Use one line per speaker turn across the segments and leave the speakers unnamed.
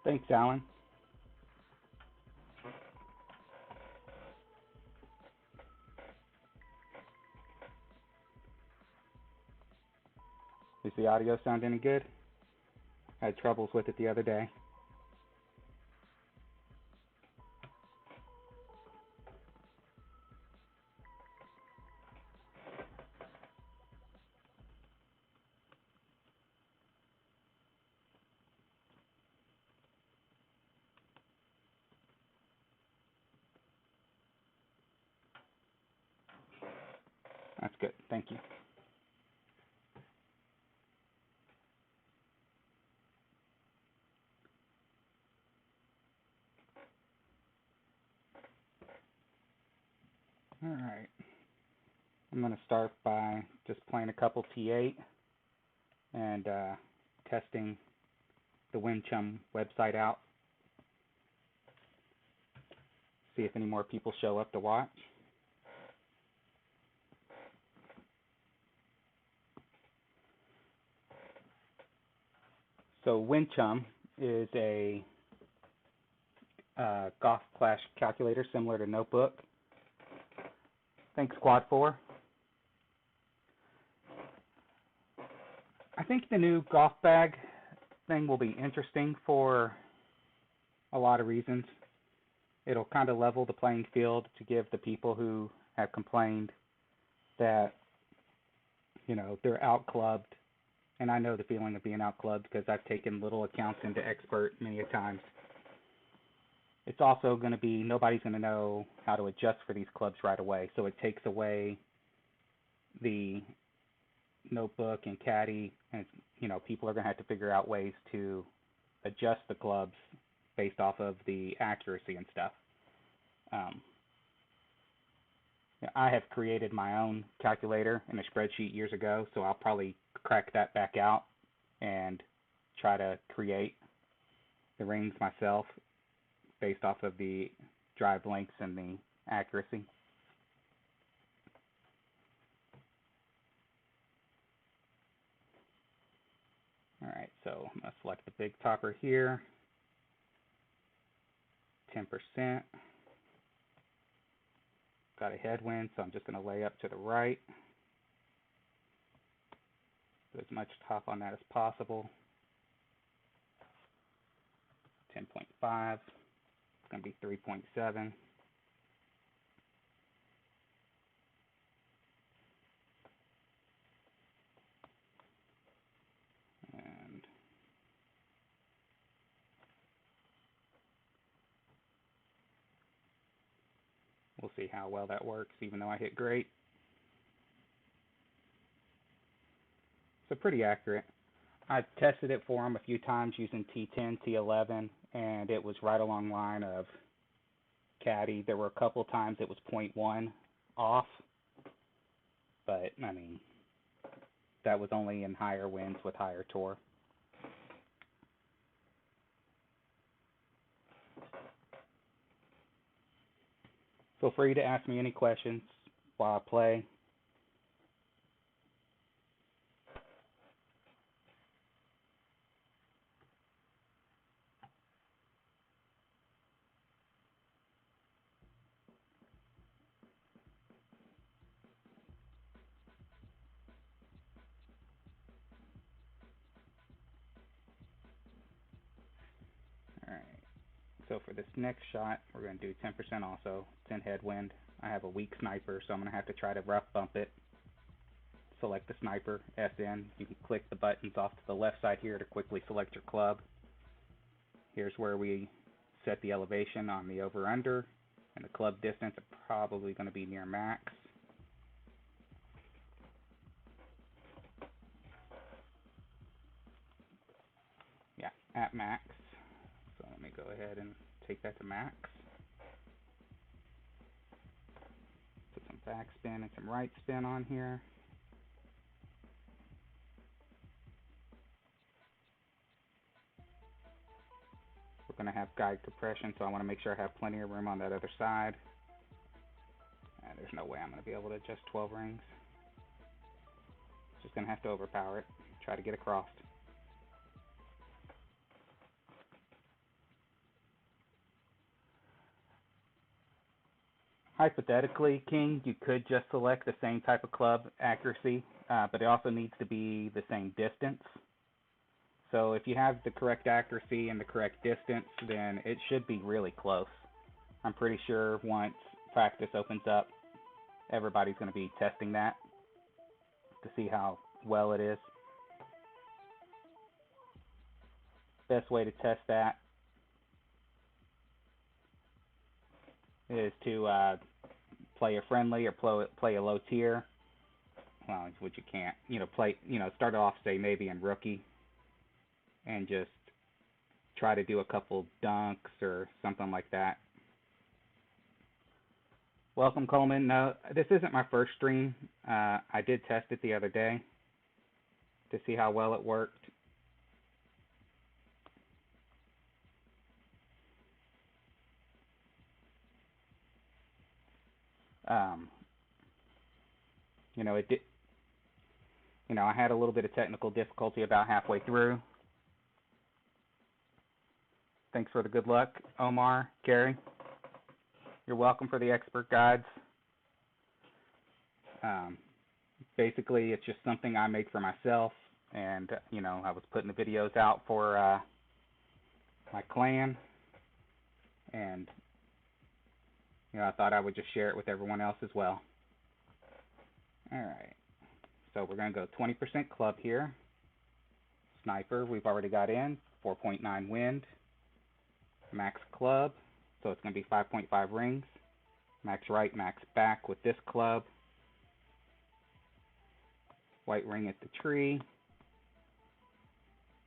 Thanks, Alan. Is the audio sound any good? I had troubles with it the other day. That's good. Thank you. All right. I'm going to start by just playing a couple T8 and testing the WinChum website out. See if any more people show up to watch. So WinChum is a Golf Clash calculator similar to Notebook. Thanks, Squad 4. I think the new golf bag thing will be interesting for a lot of reasons. It'll kind of level the playing field to give the people who have complained that, they're outclubbed. And I know the feeling of being outclubbed because I've taken little accounts into expert many a times. It's also going to be nobody's going to know how to adjust for these clubs right away. So it takes away the Notebook and Caddy, and people are going to have to figure out ways to adjust the clubs based off of the accuracy and stuff. I have created my own calculator in a spreadsheet years ago, so I'll probably crack that back out and try to create the rings myself based off of the drive lengths and the accuracy. Alright, so I'm going to select the big topper here, 10%. Got a headwind, so I'm just going to lay up to the right. Put as much top on that as possible. 10.5. It's going to be 3.7. And we'll see how well that works, even though I hit great. So pretty accurate. I've tested it for them a few times using T10, T11, and it was right along the line of Caddy. There were a couple times it was 0.1 off, but I mean, that was only in higher winds with higher tour. Feel free to ask me any questions while I play. Alright, so for this next shot, we're going to do 10% also. It's in headwind. I have a weak sniper, so I'm going to have to try to rough bump it. Select the sniper, SN. You can click the buttons off to the left side here to quickly select your club. Here's where we set the elevation on the over-under, and the club distance is probably going to be near max. Yeah, at max. So let me go ahead and take that to max. Put some backspin and some right spin on here. We're going to have guide compression, so I want to make sure I have plenty of room on that other side. And there's no way I'm going to be able to adjust 12 rings. Just going to have to overpower it. Try to get across. hypothetically, King, you could just select the same type of club accuracy, but it also needs to be the same distance. So if you have the correct accuracy and the correct distance, then it should be really close. I'm pretty sure once practice opens up, everybody's going to be testing that to see how well it is. Best way to test that is to play a friendly or play a low tier. Well, which you can't. Start off, say, maybe in rookie and just try to do a couple dunks or something like that. Welcome, Coleman. No, this isn't my first stream. I did test it the other day to see how well it worked. It did. I had a little bit of technical difficulty about halfway through. Thanks for the good luck, Omar, Carrie. You're welcome for the expert guides. Basically, it's just something I make for myself, and I was putting the videos out for my clan, and I thought I would just share it with everyone else as well. All right, so we're going to go 20% club here. Sniper, we've already got in, 4.9 wind. Max club, so it's going to be 5.5 rings. Max right, max back with this club. White ring at the tree.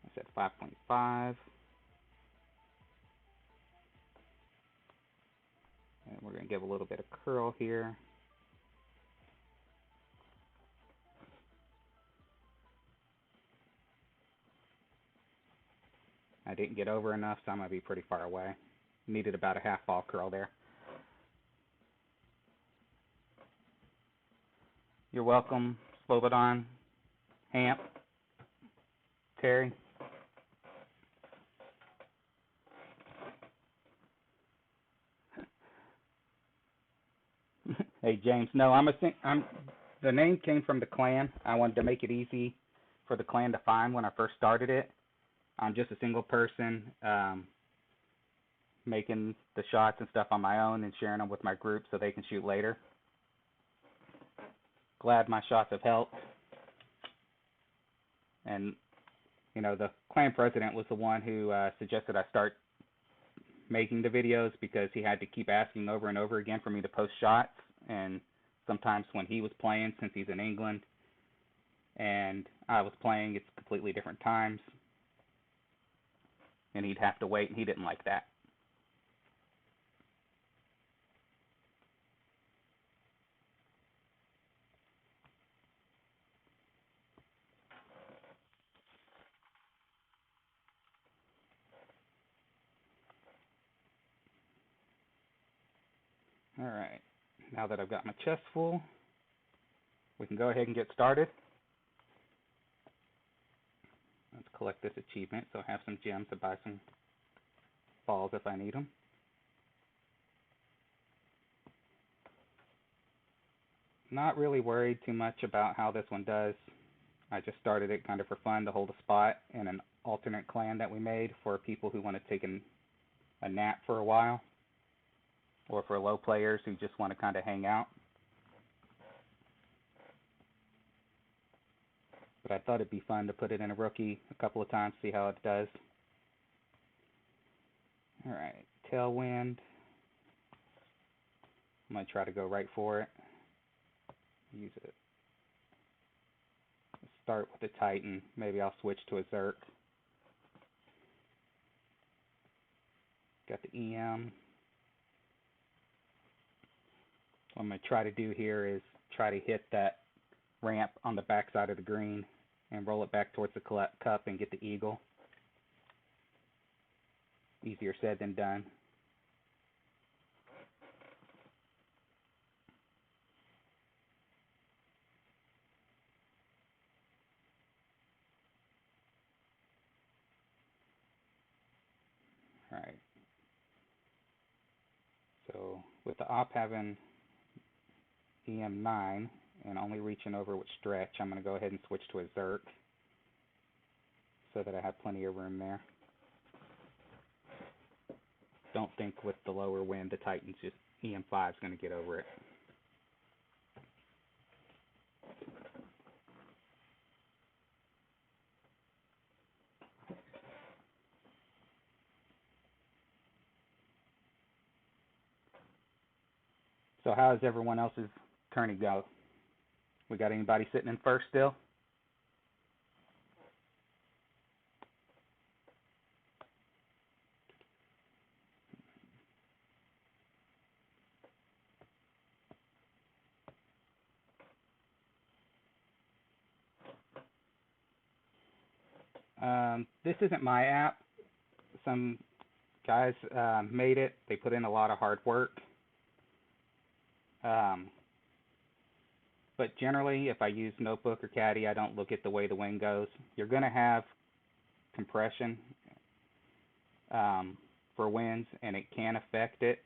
I said 5.5. And we're going to give a little bit of curl here. I didn't get over enough, so I'm going to be pretty far away. Needed about a half ball curl there. You're welcome, Slobodan, Hamp, Terry. Hey, James. No, the name came from the clan. I wanted to make it easy for the clan to find when I first started it. I'm just a single person, making the shots and stuff on my own and sharing them with my group so they can shoot later. Glad my shots have helped. And, the clan president was the one who suggested I start making the videos because he had to keep asking over and over again for me to post shots. And sometimes when he was playing, since he's in England, and I was playing, it's completely different times. And he'd have to wait, and he didn't like that. All right, now that I've got my chest full, we can go ahead and get started. Let's collect this achievement so I have some gems to buy some balls if I need them. Not really worried too much about how this one does. I just started it kind of for fun to hold a spot in an alternate clan that we made for people who want to take a nap for a while, or for low players who just want to kind of hang out. But I thought it'd be fun to put it in a rookie a couple of times, see how it does. Alright, Tailwind. I'm going to try to go right for it. Use it. Start with the Titan. Maybe I'll switch to a Zerk. Got the EM. What I'm going to try to do here is try to hit that ramp on the back side of the green and roll it back towards the cup and get the eagle. Easier said than done. Alright. So with the op having EM9 and only reaching over with stretch, I'm going to go ahead and switch to a Zerk so that I have plenty of room there. Don't think with the lower wind the Titan's just EM5 is going to get over it. So how is everyone else's tourney go? We got anybody sitting in first still? This isn't my app. Some guys made it. They put in a lot of hard work. But generally, if I use Notebook or Caddy, I don't look at the way the wind goes. You're going to have compression for winds, and it can affect it.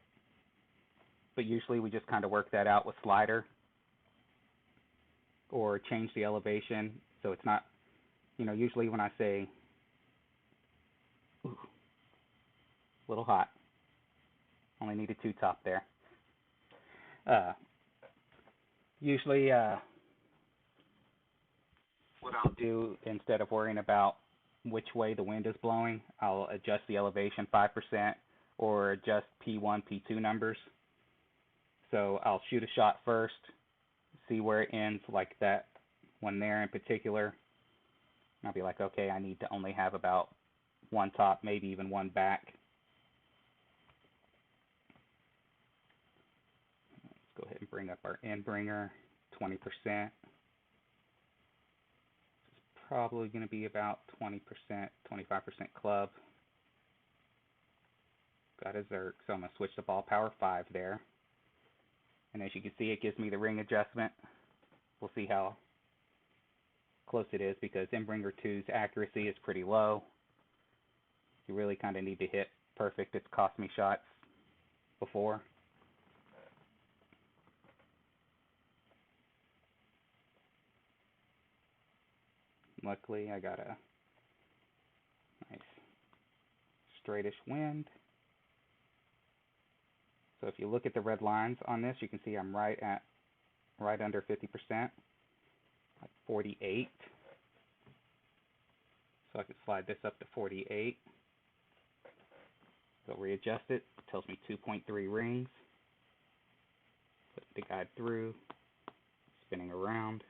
But usually we just kind of work that out with slider or change the elevation so it's not, usually when I say, ooh, a little hot, only need a 2-top there. Usually what I'll do, instead of worrying about which way the wind is blowing, I'll adjust the elevation 5% or adjust P1, P2 numbers. So I'll shoot a shot first, see where it ends, like that one there in particular. And I'll be like, okay, I need to only have about 1 top, maybe even 1 back. Let's go ahead and bring up our end bringer, 20%. It's probably going to be about 20%, 25% club. Got a Zerk, so I'm going to switch to ball power 5 there. And as you can see, it gives me the ring adjustment. We'll see how close it is because Endbringer 2's accuracy is pretty low. You really kind of need to hit perfect. It's cost me shots before. Luckily, I got a nice straightish wind. So if you look at the red lines on this, you can see I'm right under 50%, like 48. So I can slide this up to 48. Go readjust it. It tells me 2.3 rings. Put the guide through, spinning around.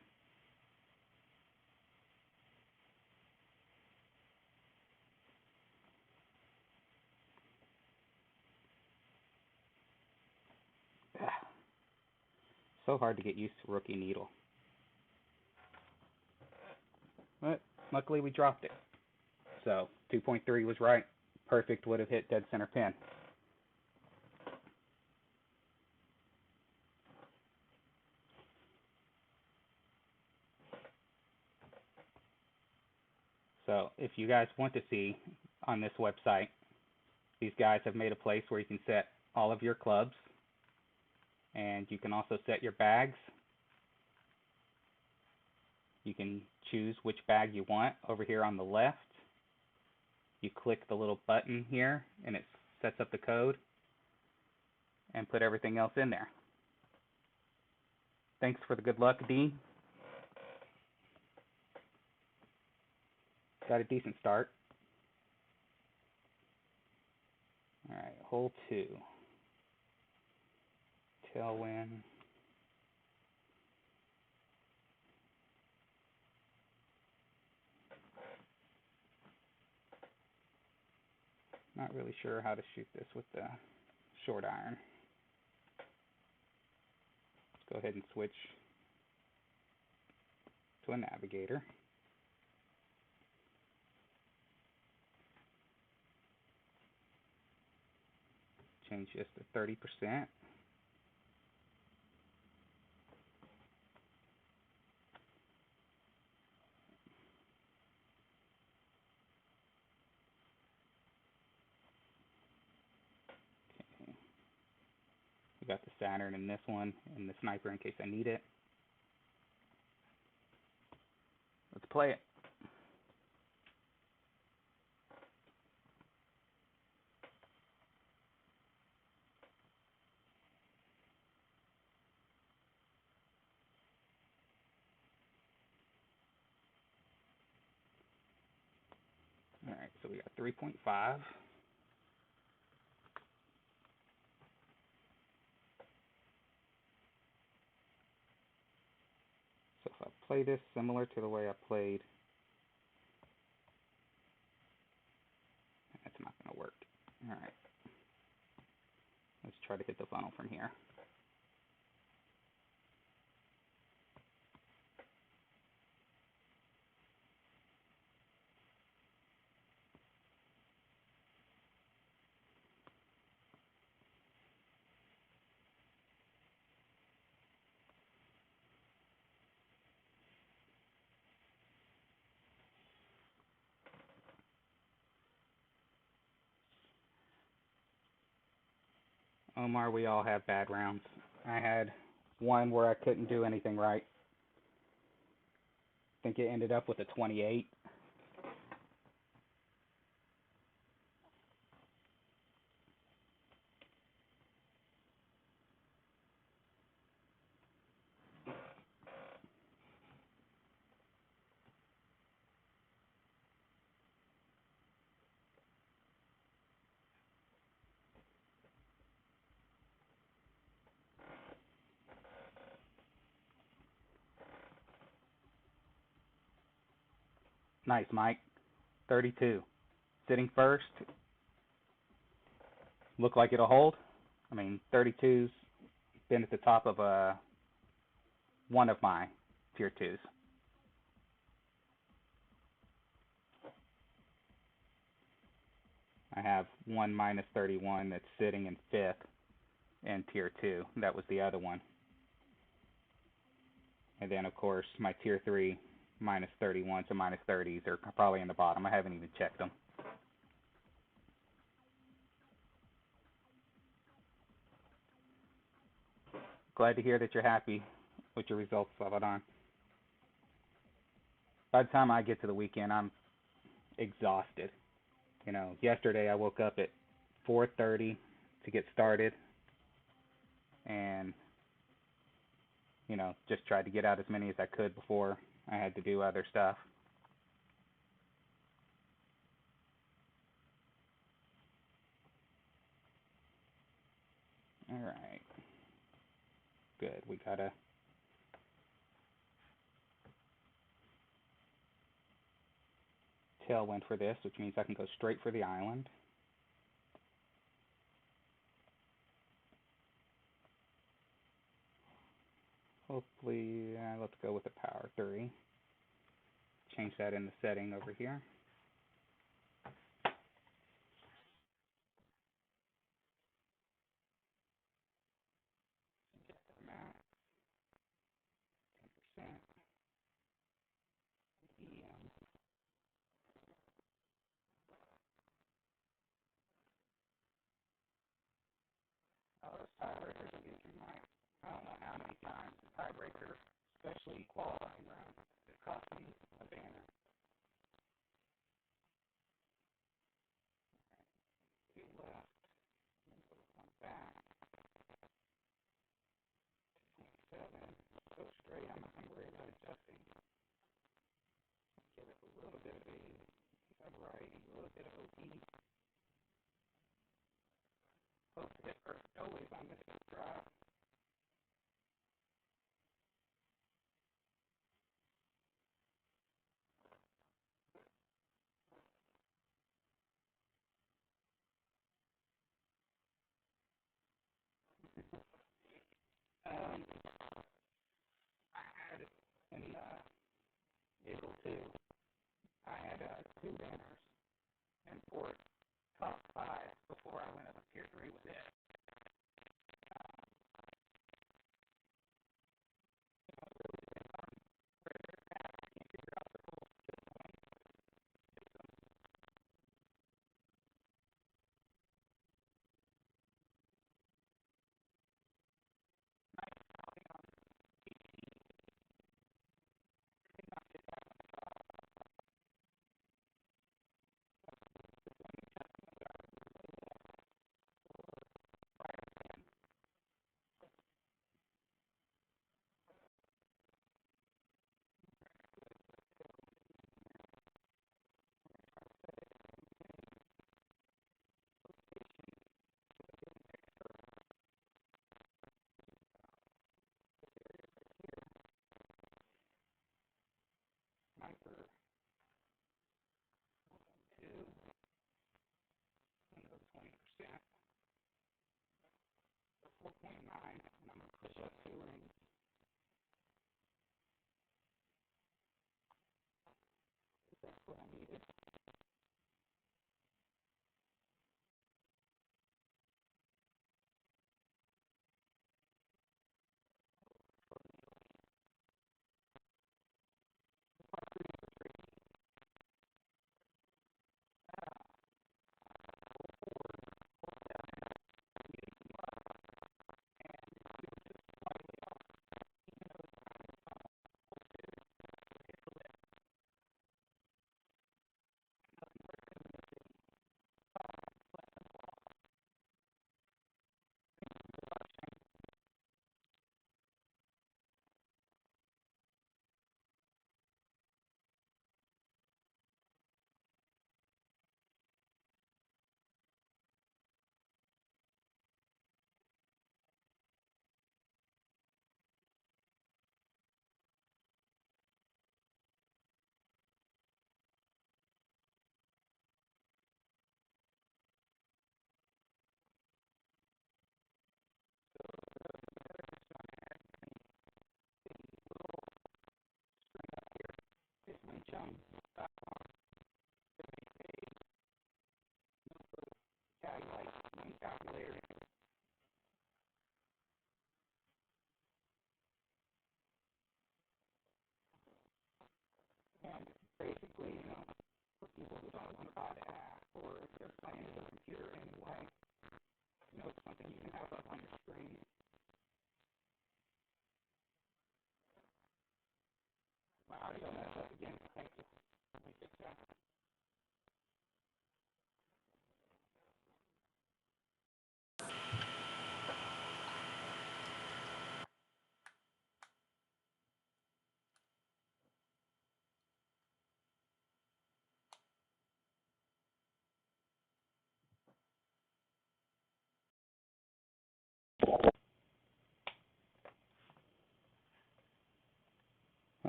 So hard to get used to rookie needle. But luckily we dropped it. So 2.3 was right. Perfect would have hit dead center pin. So if you guys want to see on this website, these guys have made a place where you can set all of your clubs, and you can also set your bags. You can choose which bag you want over here on the left. You click the little button here and it sets up the code and put everything else in there. Thanks for the good luck, Dean. Got a decent start. Alright, hole 2. Tailwind. Not really sure how to shoot this with the short iron. Let's go ahead and switch to a navigator. Change this to 30%. Also got the Saturn in this one, and the sniper in case I need it. Let's play it. Alright, so we got 3.5. So if I play this similar to the way I played, that's not going to work. Alright, let's try to hit the funnel from here. Omar, we all have bad rounds. I had one where I couldn't do anything right. I think it ended up with a 28. Nice, Mike. 32. Sitting first. Look like it'll hold. I mean, 32's been at the top of one of my tier 2s. I have one minus 31 that's sitting in 5th in tier 2. That was the other one. And then, of course, my tier 3 minus 31s and minus 30s are probably in the bottom. I haven't even checked them. Glad to hear that you're happy with your results, Salvador. By the time I get to the weekend, I'm exhausted. You know, yesterday I woke up at 4:30 to get started and, you know, just tried to get out as many as I could before I had to do other stuff. All right. Good. We got a tailwind for this, which means I can go straight for the island. Hopefully, let's go with the power 3. Change that in the setting over here. Max, 10%. EM. Oh, those tiebreakers are getting my, I don't know how many times the tiebreaker, especially qualifying round, it cost me a banner. Two left, and so one back, 7. Go straight. I'm not going to worry about adjusting. Give it a little bit of a variety, a little bit of OP. Close to hit first always on this drive. Um, I had in April 2, I had 2 banners and 4 top 5 before I went up to tier 3 with it.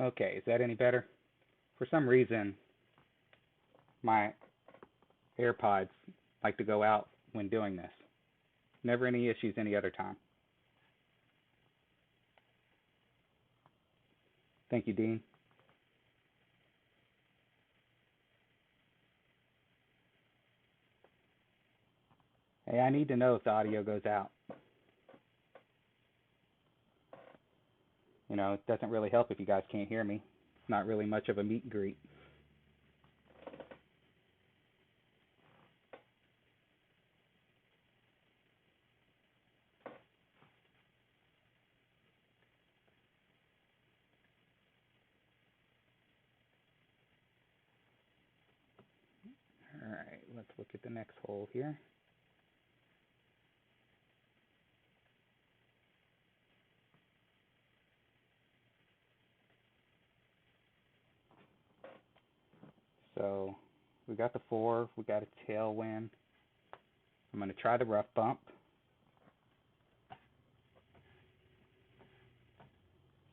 Okay, is that any better? For some reason, my AirPods like to go out when doing this. Never any issues any other time. Thank you, Dean. Hey, I need to know if the audio goes out. It doesn't really help if you guys can't hear me. It's not really much of a meet and greet. All right, let's look at the next hole here. So we got the 4, we got a tailwind. I'm going to try the rough bump.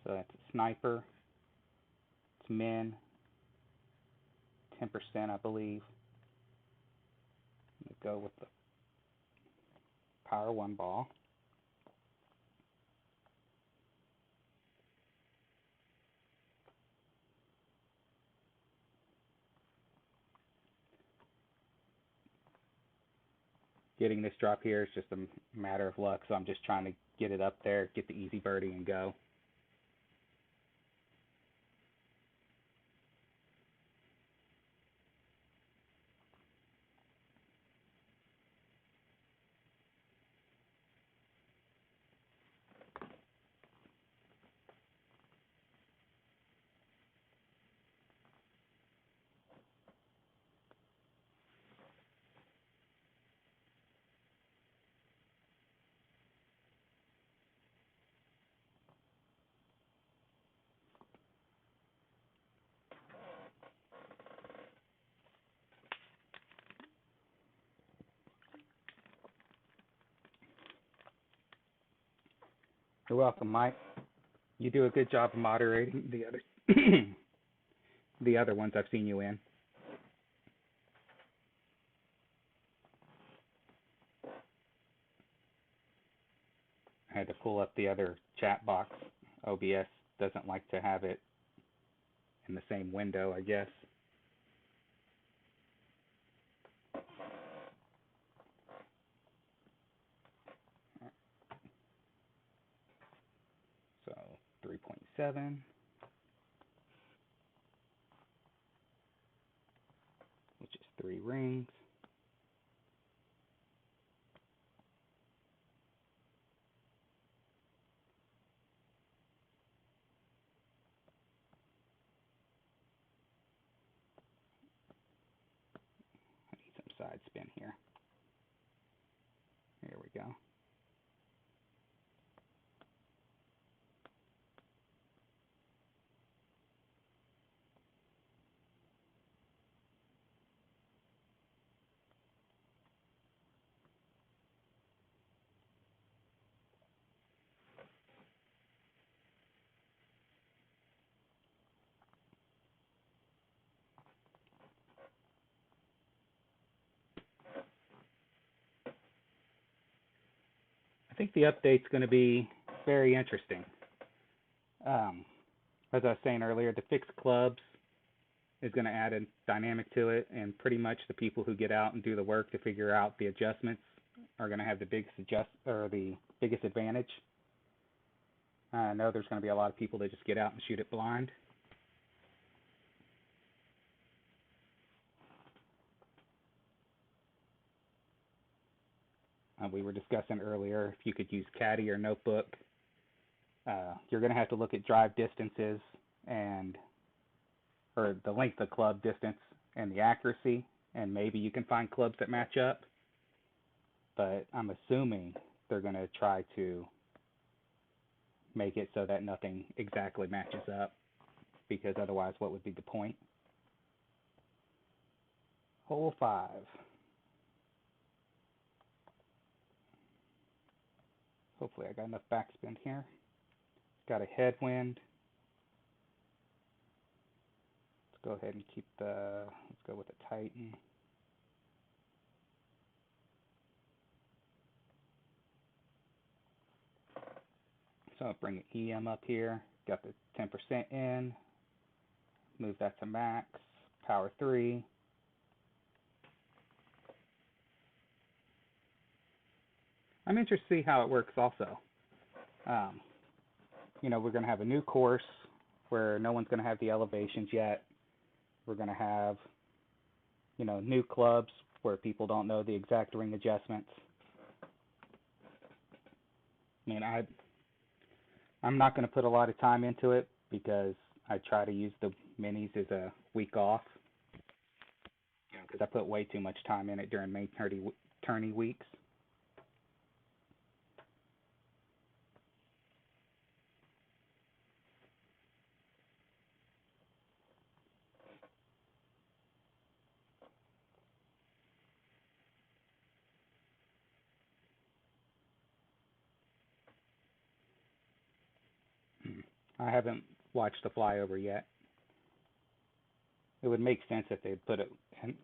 So that's a sniper. It's min, 10%, I believe. I'm going to go with the Power 1 ball. Getting this drop here is just a matter of luck, so I'm just trying to get it up there, get the easy birdie, and go. You're welcome, Mike. You do a good job of moderating the other the other ones I've seen you in. I had to pull up the other chat box. OBS doesn't like to have it in the same window, I guess. So 3.7, which is 3 rings. I need some side spin here. Here we go. I think the update's going to be very interesting. As I was saying earlier, the fixed clubs is going to add a dynamic to it, and pretty much the people who get out and do the work to figure out the adjustments are going to have the biggest advantage. I know there's going to be a lot of people that just get out and shoot it blind. We were discussing earlier if you could use Caddy or Notebook. You're going to have to look at drive distances or the length of club distance and the accuracy, and maybe you can find clubs that match up. But I'm assuming they're going to try to make it so that nothing exactly matches up, because otherwise what would be the point? Hole 5. Hopefully I got enough backspin here. Got a headwind. Let's go ahead and let's go with the Titan. So I'll bring EM up here. Got the 10% in. Move that to max. Power 3. I'm interested to see how it works also. We're going to have a new course where no one's going to have the elevations yet. We're going to have, new clubs where people don't know the exact ring adjustments. I'm not going to put a lot of time into it because I try to use the minis as a week off. Because I put way too much time in it during main tourney weeks. I haven't watched the flyover yet. It would make sense if they put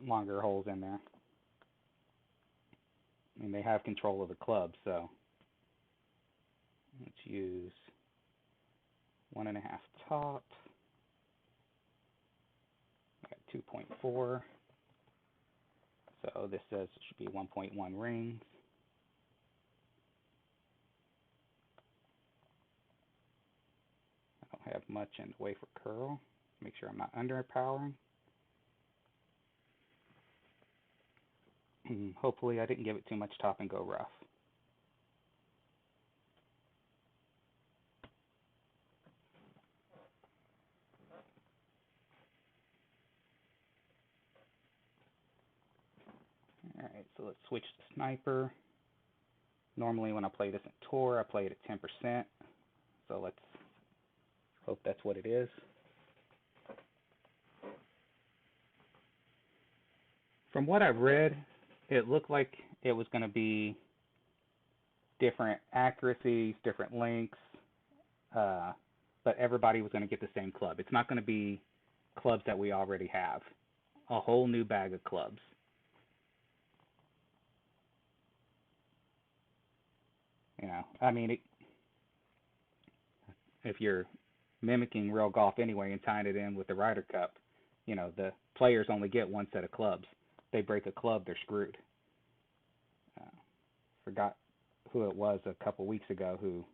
longer holes in there. They have control of the club, so let's use 1.5 top. Got 2.4. So this says it should be 1.1 rings. I don't have much in the way for curl. Make sure I'm not underpowering. Hopefully I didn't give it too much top and go rough. Alright, so let's switch to sniper. Normally when I play this in tour, I play it at 10%. So let's hope that's what it is. From what I've read, it looked like it was going to be different accuracies, different lengths, but everybody was going to get the same club. It's not going to be clubs that we already have. A whole new bag of clubs. if you're mimicking real golf anyway and tying it in with the Ryder Cup, the players only get one set of clubs. If they break a club, they're screwed. Uh, Forgot who it was a couple weeks ago who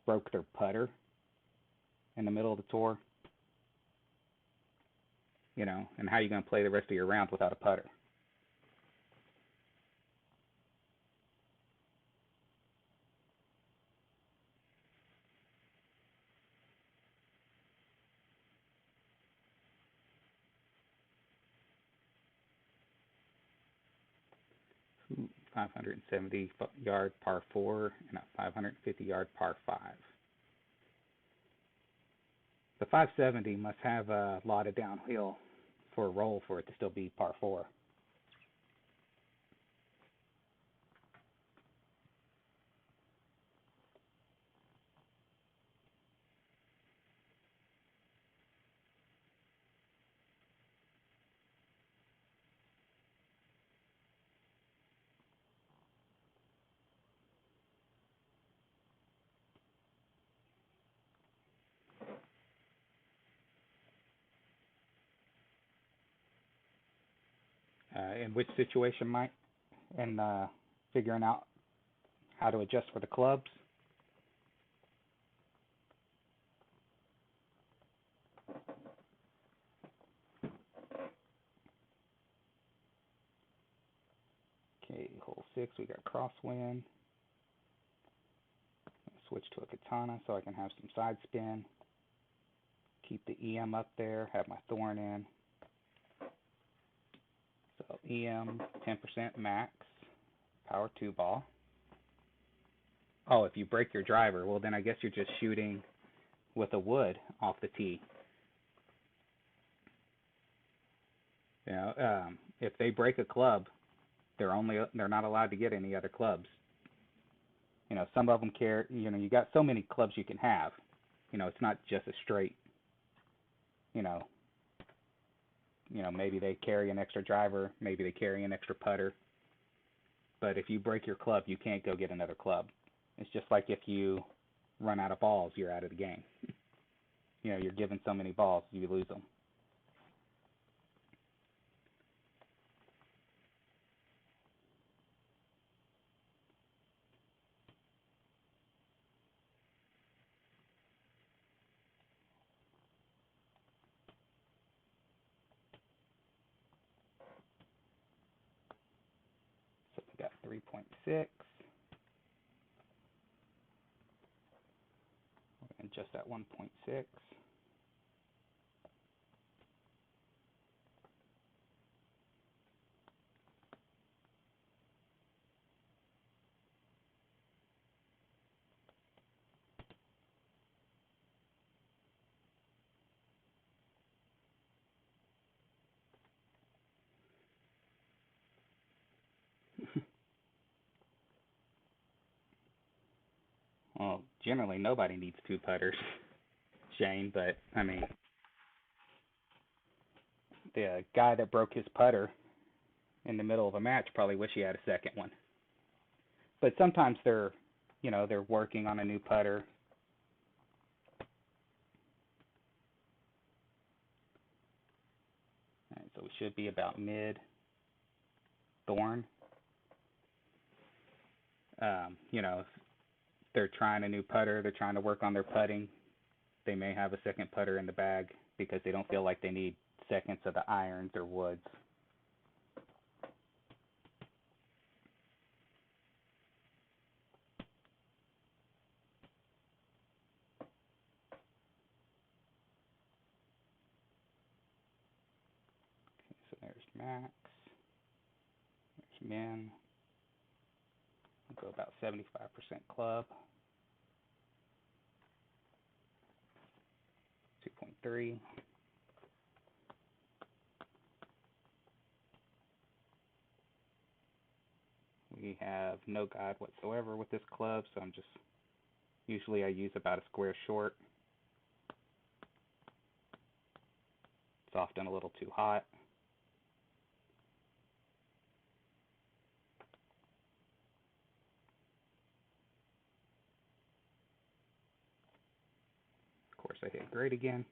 broke their putter in the middle of the tour. And how are you going to play the rest of your round without a putter? 570-yard par 4 and a 550-yard par 5. The 570 must have a lot of downhill for a roll for it to still be par 4. In which situation, Mike? And figuring out how to adjust for the clubs. Okay, hole 6, we got crosswind. Switch to a katana so I can have some side spin. Keep the EM up there, have my thorn in. So EM 10% max, power 2 ball. Oh, if you break your driver, well then I guess you're just shooting with a wood off the tee. If they break a club, they're not allowed to get any other clubs. Some of them carry. You got so many clubs you can have. It's not just a straight. You know, maybe they carry an extra driver, maybe they carry an extra putter. But if you break your club, you can't go get another club. It's just like if you run out of balls, you're out of the game. You're given so many balls, you lose them. So we got 3.6. And just at 1.6. Well, generally nobody needs 2 putters, Shane, but I mean, the guy that broke his putter in the middle of a match probably wish he had a second one. But sometimes they're working on a new putter. All right, so we should be about mid thorn. If they're trying a new putter, they're trying to work on their putting, they may have a second putter in the bag because they don't feel like they need seconds of the irons or woods. Okay, so there's max, there's min. We'll go about 75% club. 2.3. We have no guide whatsoever with this club, so usually I use about a square short. It's often a little too hot. I hit great again.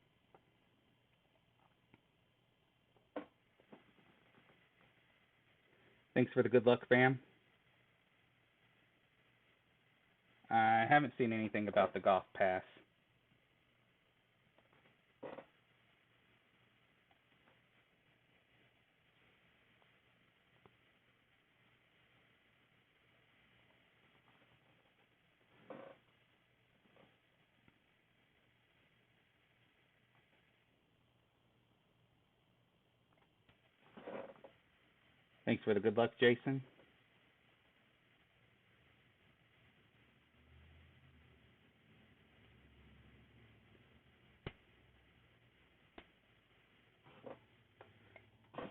Thanks for the good luck, fam. I haven't seen anything about the golf pass. Thanks for the good luck, Jason.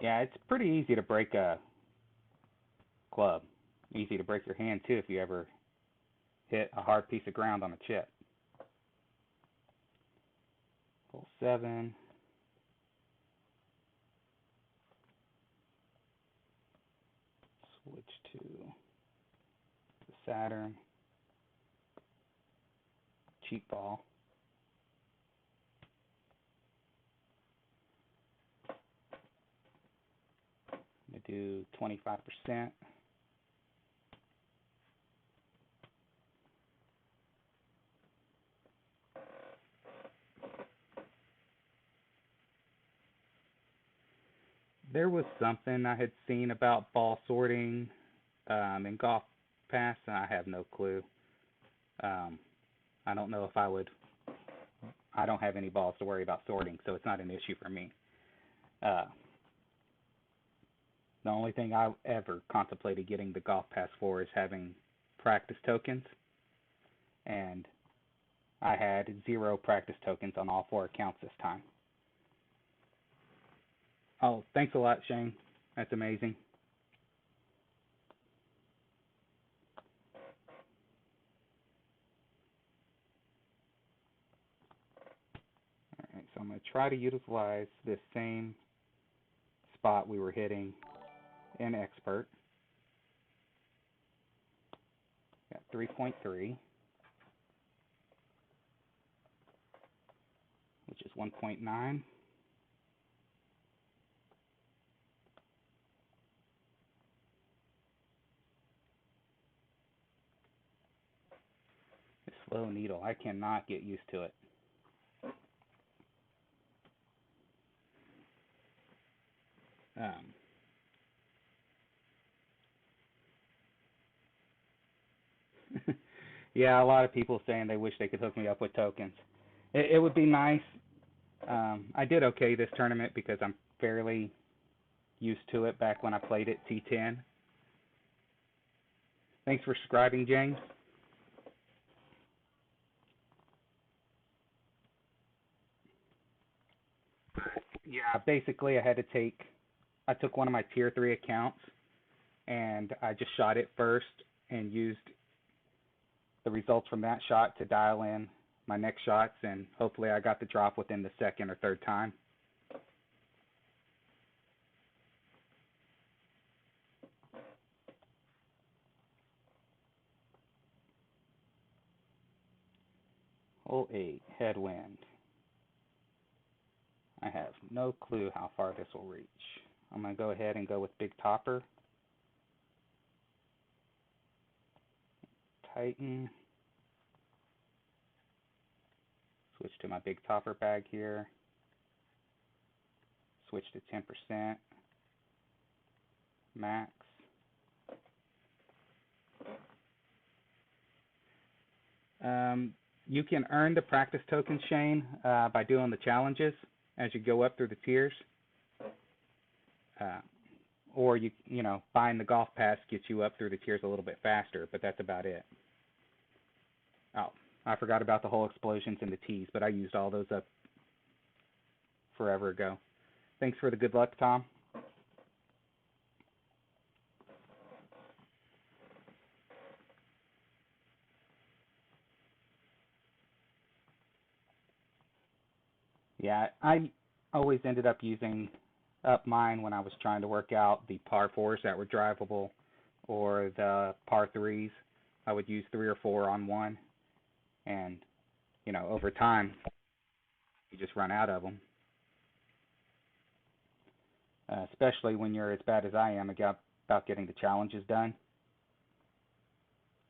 Yeah, it's pretty easy to break a club. Easy to break your hand, too, if you ever hit a hard piece of ground on a chip. Hole 7. Switch to the Saturn. Cheap ball. I'm going to do 25%. There was something I had seen about ball sorting in Golf Pass, and I have no clue. I don't know if I would. I don't have any balls to worry about sorting, so it's not an issue for me. Uh, the only thing I ever contemplated getting the Golf Pass for is having practice tokens, and I had 0 practice tokens on all 4 accounts this time. Oh, thanks a lot, Shane. That's amazing. Alright, so I'm going to try to utilize this same spot we were hitting in Expert. Got 3.3, which is 1.9. This slow needle, I cannot get used to it. Yeah, a lot of people saying they wish they could hook me up with tokens. It would be nice. I did okay this tournament because I'm fairly used to it back when I played at T10. Thanks for subscribing, James. Yeah, basically I took one of my tier 3 accounts and I just shot it first and used the results from that shot to dial in my next shots, and hopefully I got the drop within the second or third time. Hole 8, headwind. I have no clue how far this will reach. I'm going to go ahead and go with Big Topper. Tighten. Switch to my Big Topper bag here. Switch to 10%. Max. You can earn the practice tokens, Shane, by doing the challenges as you go up through the tiers. Or buying the golf pass gets you up through the tiers a little bit faster, but that's about it. Oh, I forgot about the whole explosions and the tees, but I used all those up forever ago. Thanks for the good luck, Tom. Yeah, I always ended up using up mine when I was trying to work out the par 4s that were drivable or the par 3s. I would use 3 or 4 on one, and over time You just run out of them. Especially when you're as bad as I am about getting the challenges done.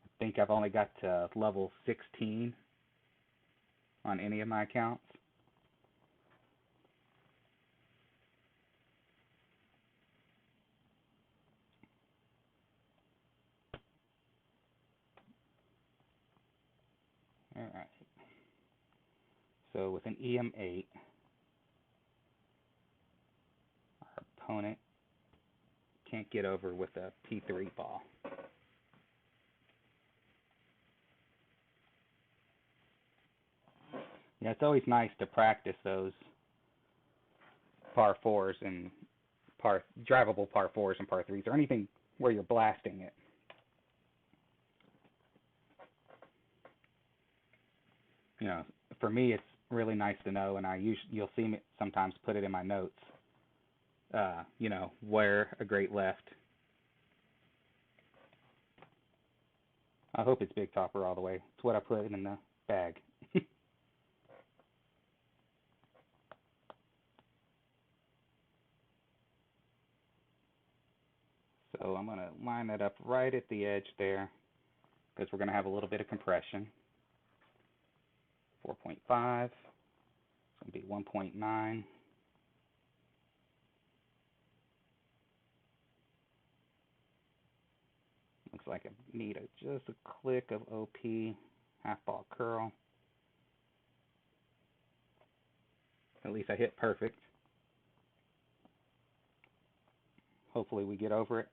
I think I've only got to level 16 on any of my accounts. Alright. So with an EM8, our opponent can't get over with a P3 ball. Yeah, it's always nice to practice those par 4s and drivable par 4s and par 3s, or anything where you're blasting it. You know, for me, it's really nice to know, and you'll see me sometimes put it in my notes. You know, where a great left. I hope it's big topper all the way. It's what I put in the bag. So I'm going to line it up right at the edge there, because we're going to have a little bit of compression. 4.5. It's going to be 1.9. Looks like I need just a click of OP, half ball curl. At least I hit perfect. Hopefully we get over it.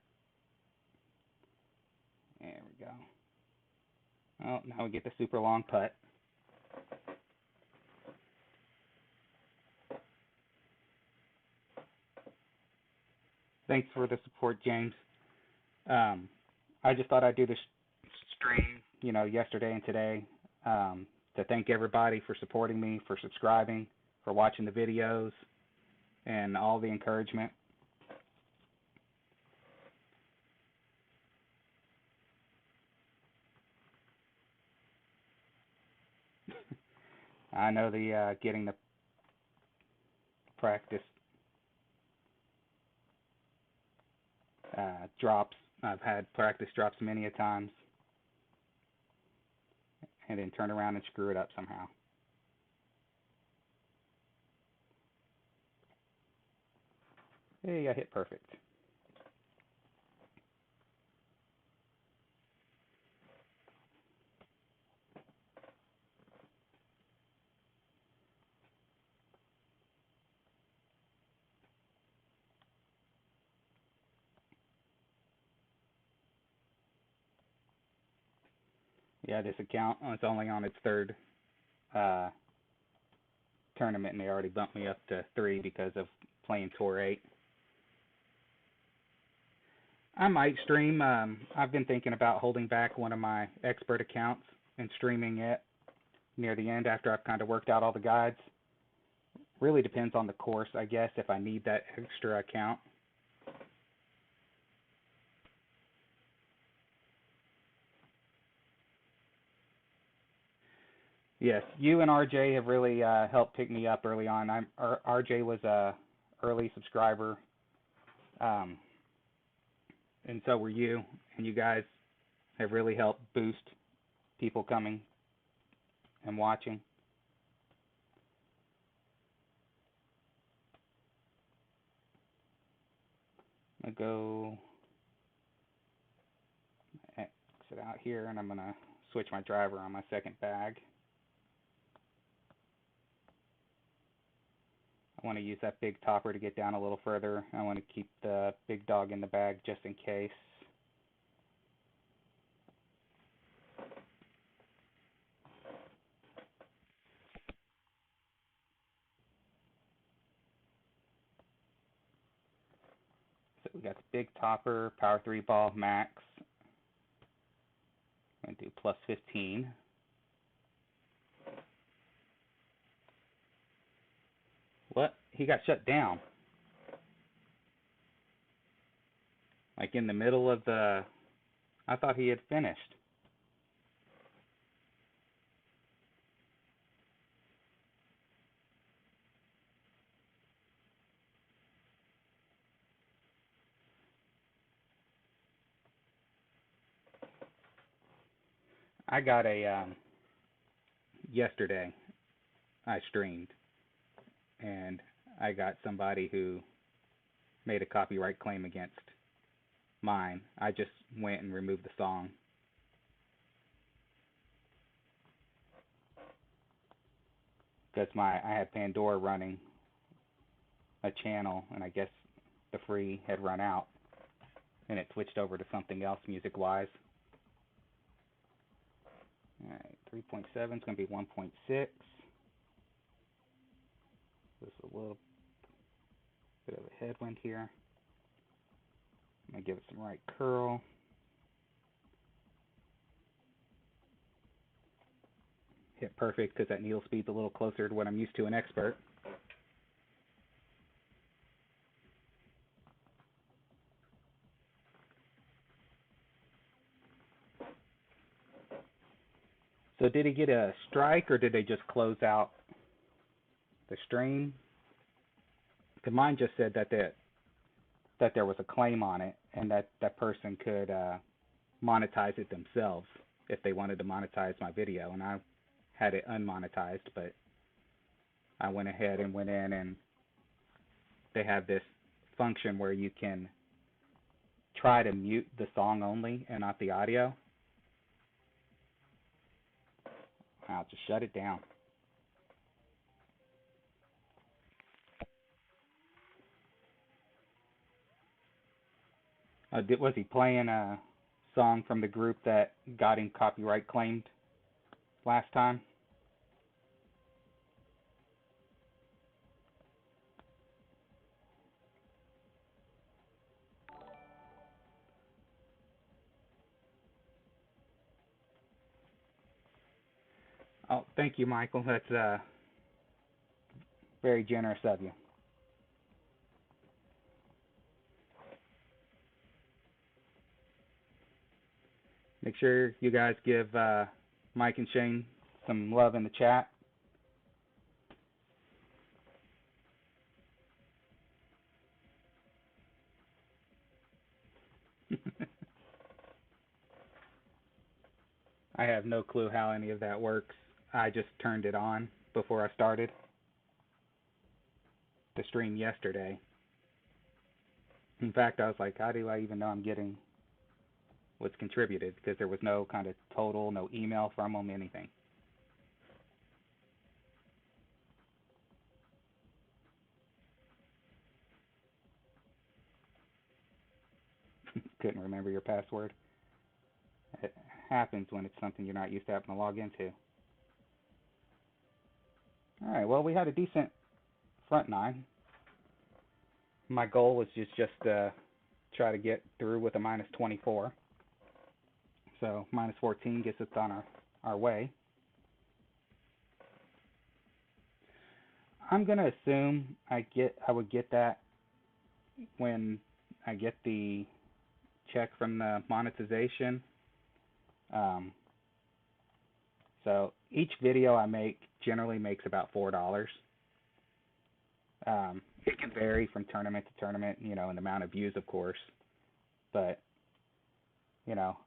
There we go. Oh, now we get the super long putt. Thanks for the support, James. I just thought I'd do this stream, you know, yesterday and today, to thank everybody for supporting me, for subscribing, for watching the videos, and all the encouragement. I know the getting the practice drops. I've had practice drops many a times, and then turn around and screw it up somehow. Hey, I hit perfect. Yeah, this account is only on its third tournament, and they already bumped me up to 3 because of playing Tour 8. I might stream. I've been thinking about holding back one of my expert accounts and streaming it near the end after I've kind of worked out all the guides. Really depends on the course, I guess, if I need that extra account. Yes, you and RJ have really helped pick me up early on. RJ was a early subscriber, and so were you. And you guys have really helped boost people coming and watching. I'm going to go exit out here, and I'm going to switch my driver on my second bag. I want to use that big topper to get down a little further. I want to keep the big dog in the bag just in case. So we got the big topper, power 3 ball, max. I'm going to do plus 15. What? He got shut down. Like in the middle of the... I thought he had finished. I got a yesterday I streamed and I got somebody who made a copyright claim against mine. I just went and removed the song. Because I had Pandora running a channel, and I guess the free had run out, and it switched over to something else music-wise. All right, 3.7 is going to be 1.6. There's a little bit of a headwind here. I'm going to give it some right curl. Hit perfect because that needle speed's a little closer to what I'm used to in Expert. So did he get a strike or did they just close out the stream? Because mine just said that there was a claim on it and that that person could monetize it themselves if they wanted to monetize my video, and I had it unmonetized, but I went ahead and went in and they have this function where you can try to mute the song only and not the audio. I'll just shut it down. Was he playing a song from the group that got him copyright claimed last time? Oh, thank you, Michael. That's very generous of you. Make sure you guys give Mike and Shane some love in the chat. I have no clue how any of that works. I just turned it on before I started the stream yesterday. In fact, I was like, how do I even know I'm getting what's contributed? Because there was no kind of total, no email from them, anything. Couldn't remember your password. It happens when it's something you're not used to having to log into. All right, well, we had a decent front nine. My goal was just try to get through with a minus 24. So minus 14 gets us on our way. I'm gonna assume I would get that when I get the check from the monetization. So each video I make generally makes about $4. It can vary from tournament to tournament, in the amount of views, of course. But, you know,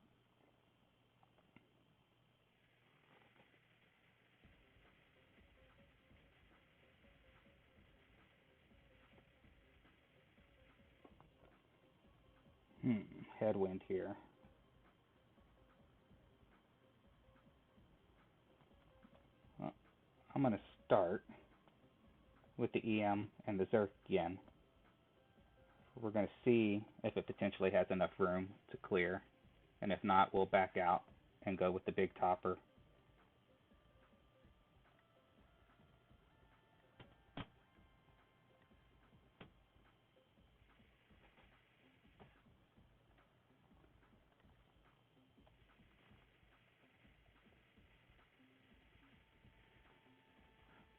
headwind here. Well, I'm going to start with the EM and the Zerk yen. We're going to see if it potentially has enough room to clear. And if not, we'll back out and go with the big topper.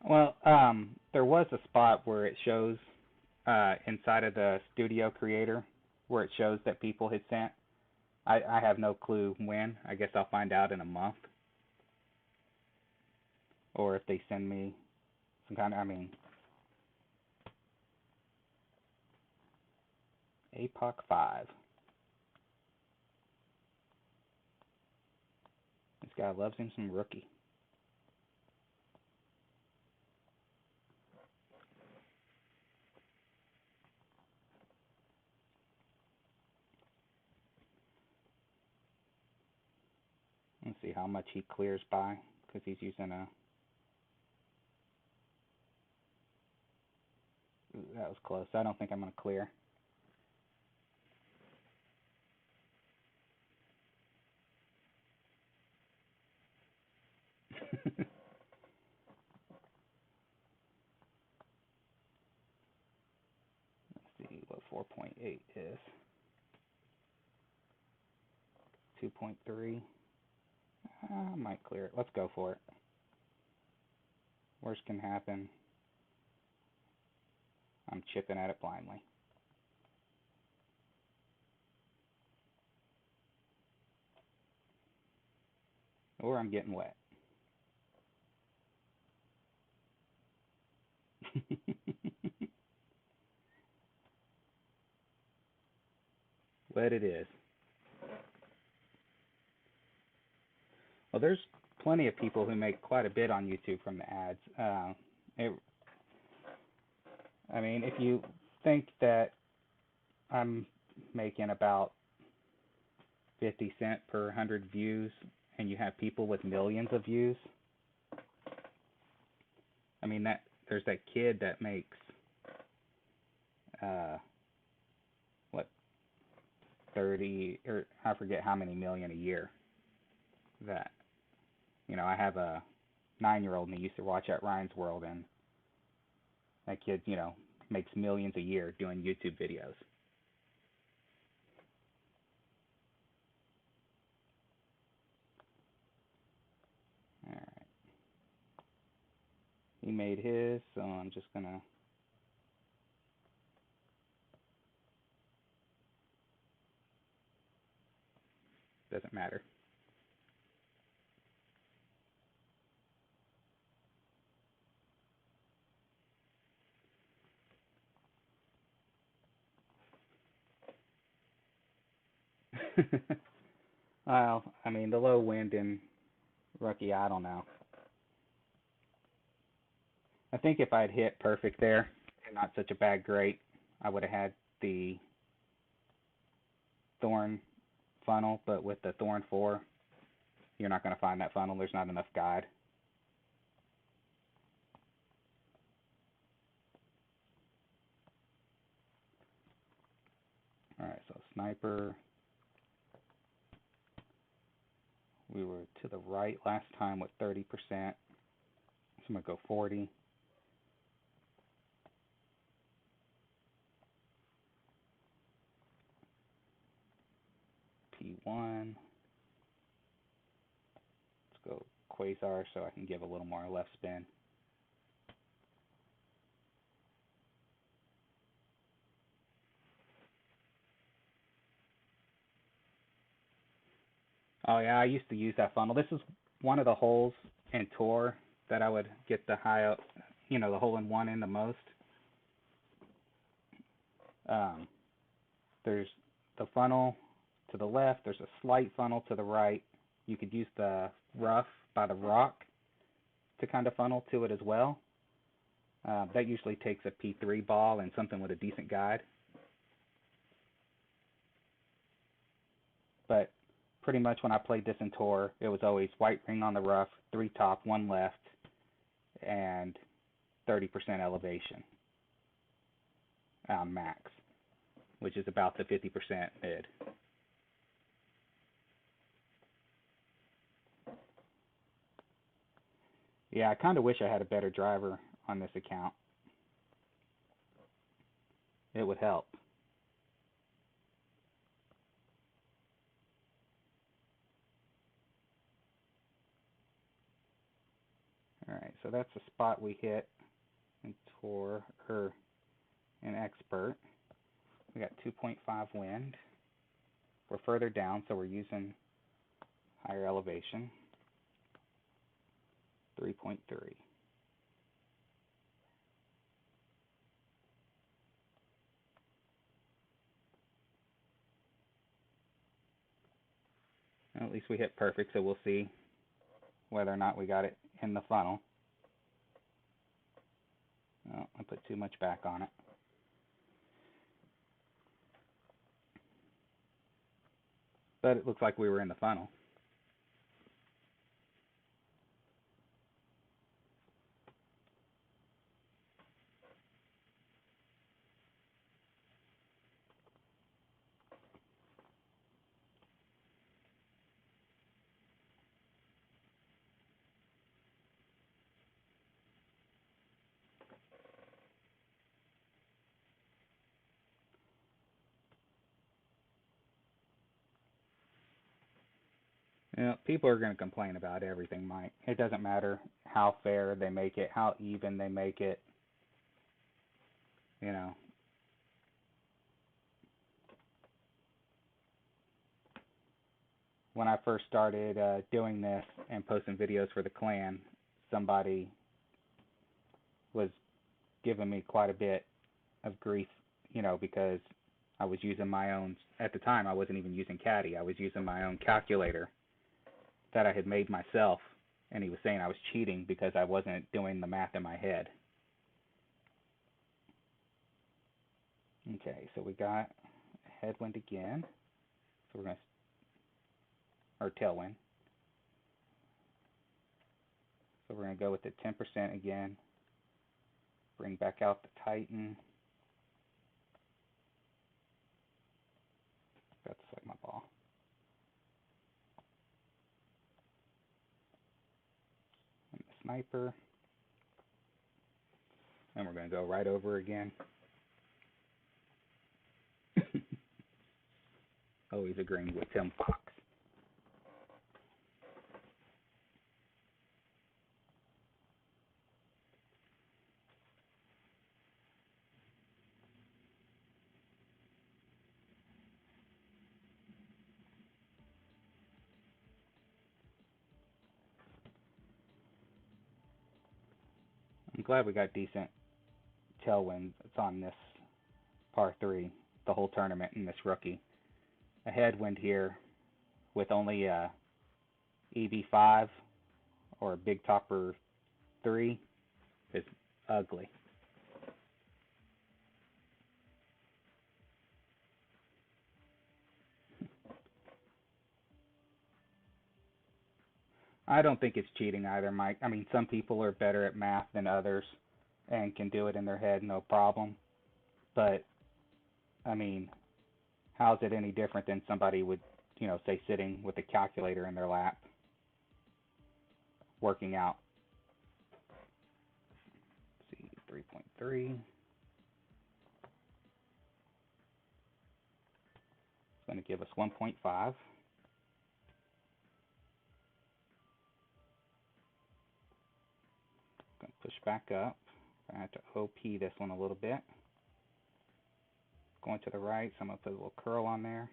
Well, there was a spot where it shows inside of the Studio Creator where it shows that people had sent. I have no clue when. I guess I'll find out in a month. Or if they send me some kind of, APOC 5. Is This guy loves him some Rookie. Let's see how much he clears by, because he's using a... Ooh, that was close. I don't think I'm going to clear. Let's see what 4.8 is. 2.3. I might clear it. Let's go for it. Worst can happen. I'm chipping at it blindly. Or I'm getting wet. Wet it is. Well, there's plenty of people who make quite a bit on YouTube from the ads. I mean, if you think that I'm making about 50 cents per 100 views, and you have people with millions of views, I mean, that there's that kid that makes what, 30, or I forget how many million a year. That, I have a 9-year-old, and he used to watch at Ryan's World, and that kid, makes millions a year doing YouTube videos. All right. He made his, so I'm just gonna doesn't matter. Well, I mean, the low wind in Rookie, I don't know. I think if I'd hit perfect there and not such a bad grate, I would have had the Thorn funnel, but with the Thorn 4, you're not going to find that funnel. There's not enough guide. Alright, so Sniper. We were to the right last time with 30%. So I'm going to go 40. P1. Let's go Quasar so I can give a little more left spin. Oh yeah, I used to use that funnel. This is one of the holes in Tour that I would get the high up, the hole in one in the most. There's the funnel to the left. There's a slight funnel to the right. You could use the rough by the rock to kind of funnel to it as well. That usually takes a P3 ball and something with a decent guide. But pretty much when I played this in Tour, it was always white ring on the rough, 3 top, 1 left, and 30% elevation max, which is about the 50% mid. Yeah, I kind of wish I had a better driver on this account. It would help. Alright, so that's the spot we hit in Tour, or in Expert. We got 2.5 wind. We're further down, so we're using higher elevation. 3.3. At least we hit perfect, so we'll see whether or not we got it in the funnel. Oh, I put too much back on it. But it looks like we were in the funnel. You know, people are going to complain about everything, Mike. It doesn't matter how fair they make it, how even they make it. You know, when I first started doing this and posting videos for the clan, somebody was giving me quite a bit of grief, because I was using my own, at the time I wasn't even using Caddy, I was using my own calculator that I had made myself, and he was saying I was cheating because I wasn't doing the math in my head. Okay, so we got headwind again, so we're going to, or tailwind, so we're going to go with the 10% again, bring back out the Titan. Got to select my ball. And the sniper. And we're going to go right over again. Always agreeing with Tim Fox. I'm glad we got decent tailwind. It's on this par 3 the whole tournament in this rookie. A headwind here with only a EV5 or a Big Topper 3 is ugly. I don't think it's cheating either, Mike. I mean, some people are better at math than others and can do it in their head no problem. But, I mean, how's it any different than somebody would, say sitting with a calculator in their lap, working out? Let's see, 3.3. It's going to give us 1.5. Going to push back up. I have to OP this one a little bit. Going to the right, so I'm going to put a little curl on there.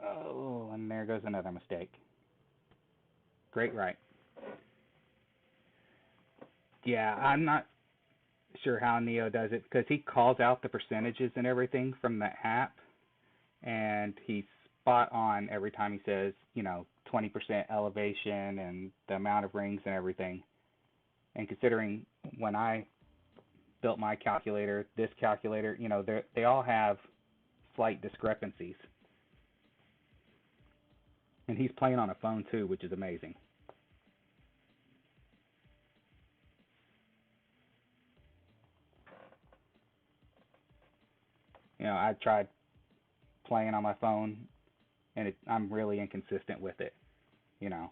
Oh, and there goes another mistake. Great right. Yeah, I'm not sure how Neo does it because he calls out the percentages and everything from the app, and he's spot on every time he says, 20% elevation and the amount of rings and everything. And considering when I built my calculator, this calculator, they all have slight discrepancies. And he's playing on a phone too, which is amazing. I tried playing on my phone, and I'm really inconsistent with it. The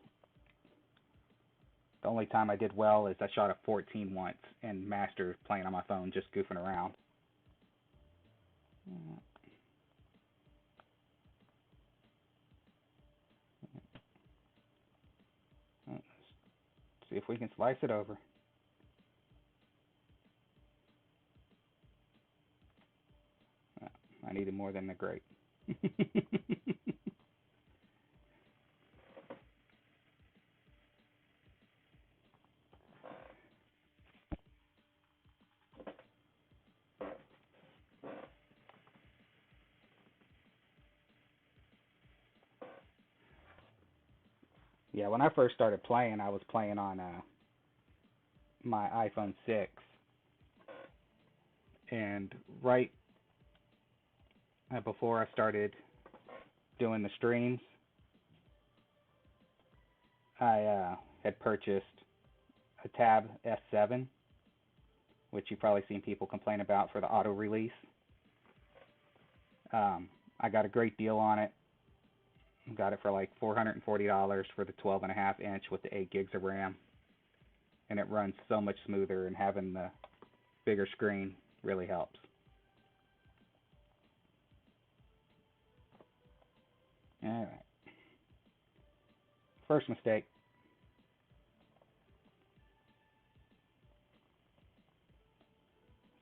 only time I did well is I shot a 14 once in Masters playing on my phone, just goofing around. Let's see if we can slice it over. I needed more than the great. Yeah, when I first started playing, I was playing on my iPhone 6, and right before I started doing the streams, I had purchased a Tab S7, which you've probably seen people complain about for the auto release. I got a great deal on it. Got it for like $440 for the 12.5 inch with the 8 gigs of RAM, and it runs so much smoother, and having the bigger screen really helps. All right. First mistake.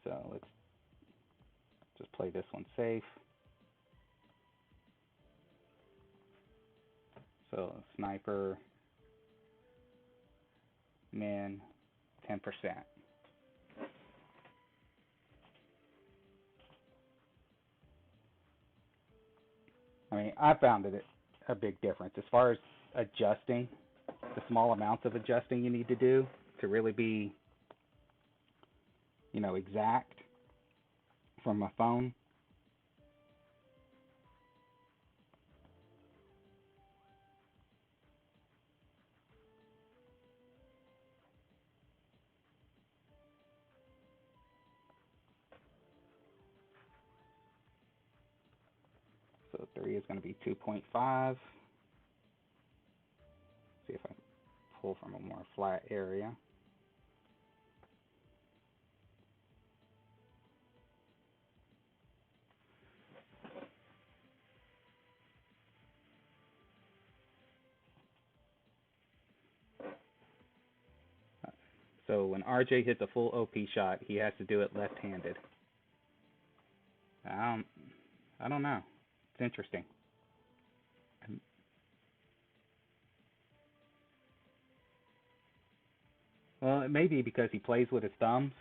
So let's just play this one safe. So sniper, min, 10%. I mean, I found it a big difference as far as adjusting, the small amounts of adjusting you need to do to really be, exact from my phone. So 3 is going to be 2.5. See if I can pull from a more flat area. So when RJ hits a full OP shot, he has to do it left-handed. I don't know. It's interesting. Well, it may be because he plays with his thumbs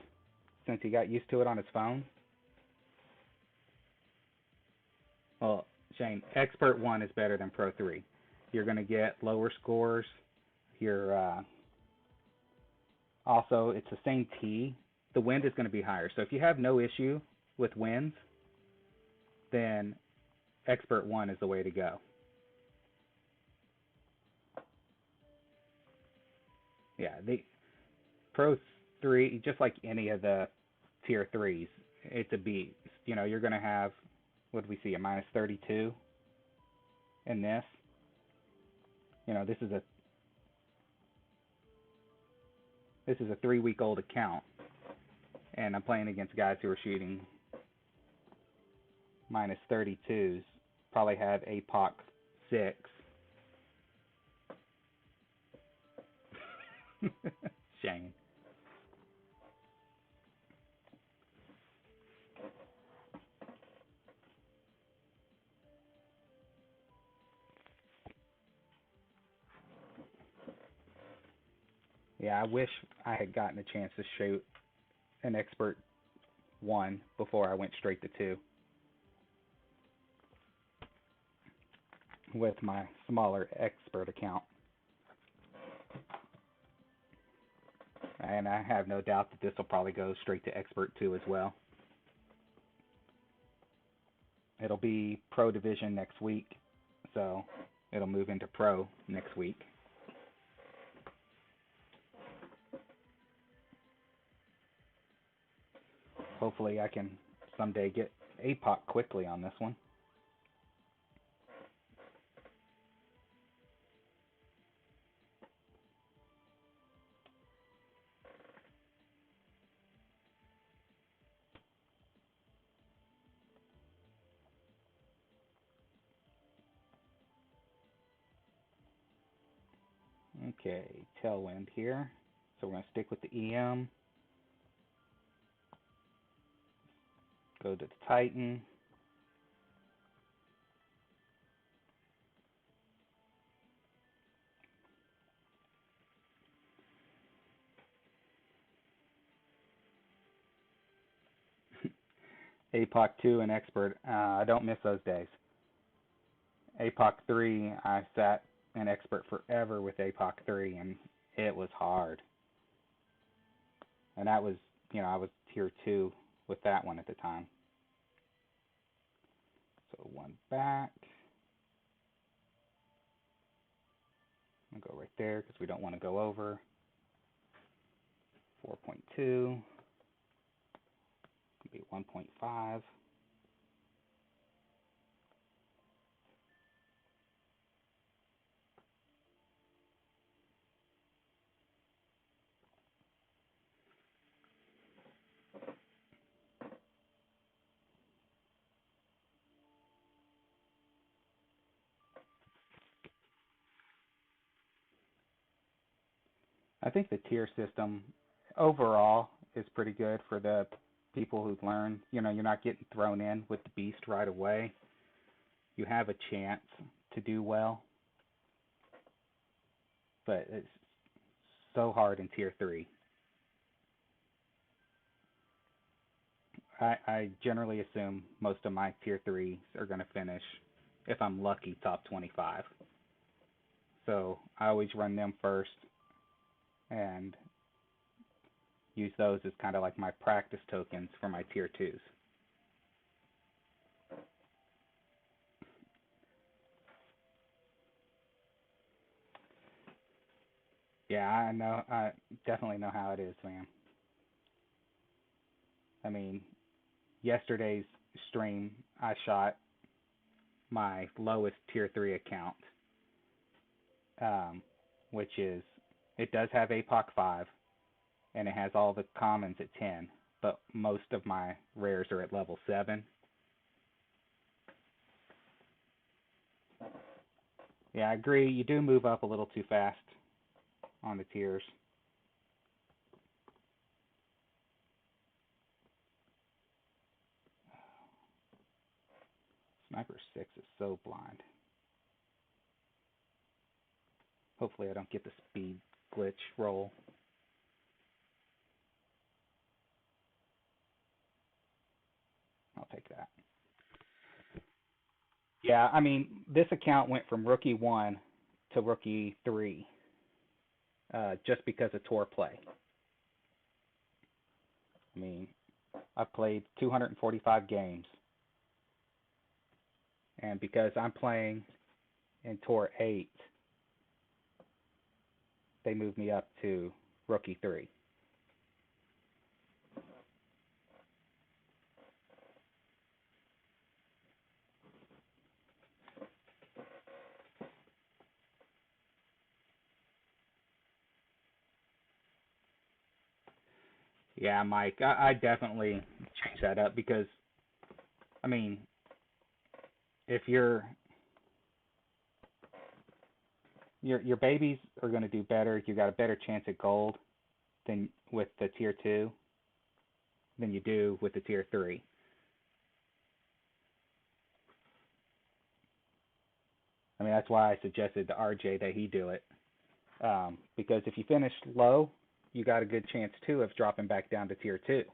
since he got used to it on his phone. Well, Shane, Expert 1 is better than Pro 3. You're going to get lower scores. You're also, it's the same T. The wind is going to be higher. So if you have no issue with winds, then Expert 1 is the way to go. Yeah, the Pro 3, just like any of the Tier 3s, it's a beast. You're going to have, what do we see, a minus 32 in this. This is a 3-week-old account, and I'm playing against guys who are shooting minus 32s. Probably have APOC 6. Shane. Yeah, I wish I had gotten a chance to shoot an Expert 1 before I went straight to 2 with my smaller Expert account. And I have no doubt that this will probably go straight to Expert 2 as well. It'll be Pro Division next week, so it'll move into Pro next week. Hopefully I can someday get APOC quickly on this one. Okay, tailwind here. So we're going to stick with the EM. Go to the Titan. APOC 2 and Expert, I don't miss those days. APOC 3, I sat an expert forever with APOC 3, and it was hard. And that was, I was tier 2 with that one at the time. So one back. I'll go right there because we don't want to go over. 4.2. Be 1.5. I think the tier system overall is pretty good for the people who've learned. You're not getting thrown in with the beast right away. You have a chance to do well, but it's so hard in tier 3. I generally assume most of my tier 3s are going to finish, if I'm lucky, top 25. So I always run them first and use those as kind of like my practice tokens for my tier 2s. Yeah, I know. I definitely know how it is, man. I mean, yesterday's stream, I shot my lowest tier 3 account, um, which is, it does have APOC 5, and it has all the commons at 10, but most of my rares are at level 7. Yeah, I agree. You do move up a little too fast on the tiers. Sniper 6 is so blind. Hopefully I don't get the speed glitch roll. I'll take that. Yeah, I mean, this account went from rookie 1 to rookie 3 just because of tour play. I mean, I've played 245 games, and because I'm playing in tour 8, they moved me up to rookie 3. Yeah, Mike, I definitely change that up because, I mean, if your babies are going to do better, you got a better chance at gold than with the tier 2 than you do with the tier 3. I mean, that's why I suggested to RJ that he do it. Because if you finish low, you got a good chance too of dropping back down to tier 2.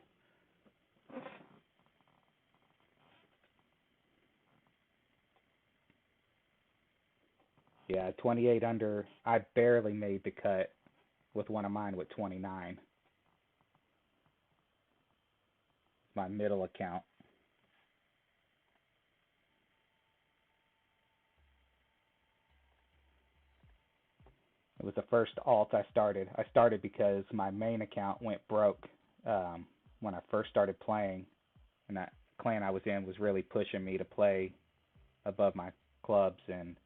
Yeah, 28 under. I barely made the cut with one of mine with 29. My middle account. It was the first alt I started. I started because my main account went broke when I first started playing, and that clan I was in was really pushing me to play above my clubs, and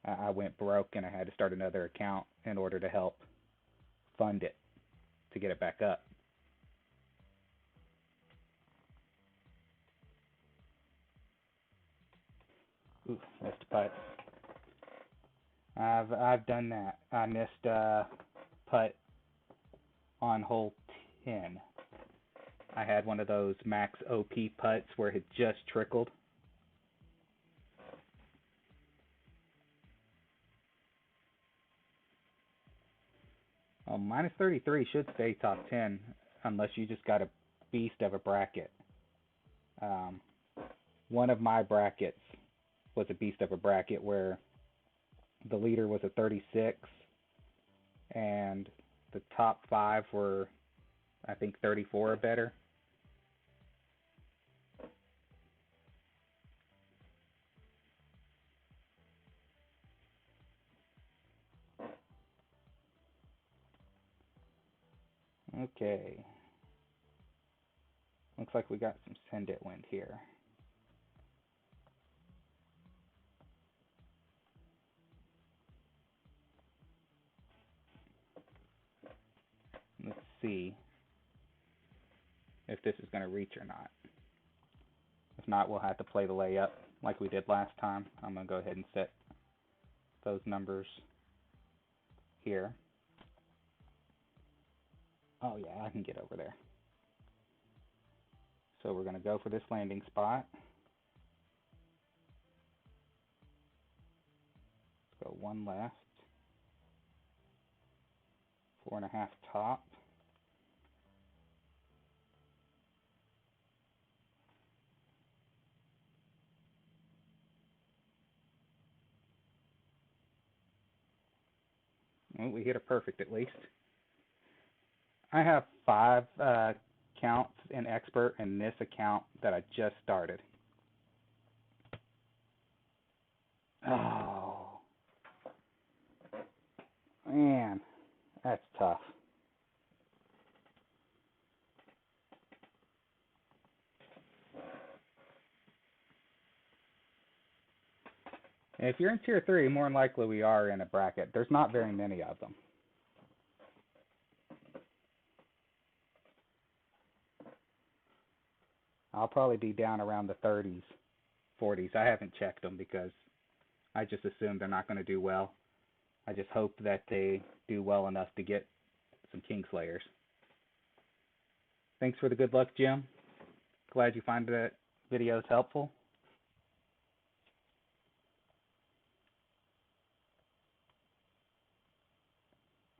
I went broke, and I had to start another account in order to help fund it to get it back up. Ooh, missed a putt. I've done that. I missed a putt on hole 10. I had one of those max OP putts where it just trickled. Minus 33 should stay top 10 unless you just got a beast of a bracket. Um, one of my brackets was a beast of a bracket where the leader was a 36, and the top 5 were, I think, 34 or better. Okay. Looks like we got some send it wind here. Let's see if this is going to reach or not. If not, we'll have to play the layup like we did last time. I'm going to go ahead and set those numbers here. Oh yeah, I can get over there. So we're going to go for this landing spot. Let's go 1 left. 4.5 top. Well, we hit a perfect at least. I have 5 counts in expert in this account that I just started. Oh, man, that's tough. If you're in tier 3, more than likely we are in a bracket. There's not very many of them. I'll probably be down around the 30s, 40s. I haven't checked them because I just assume they're not going to do well. I just hope that they do well enough to get some Kingslayers. Thanks for the good luck, Jim. Glad you find the videos helpful.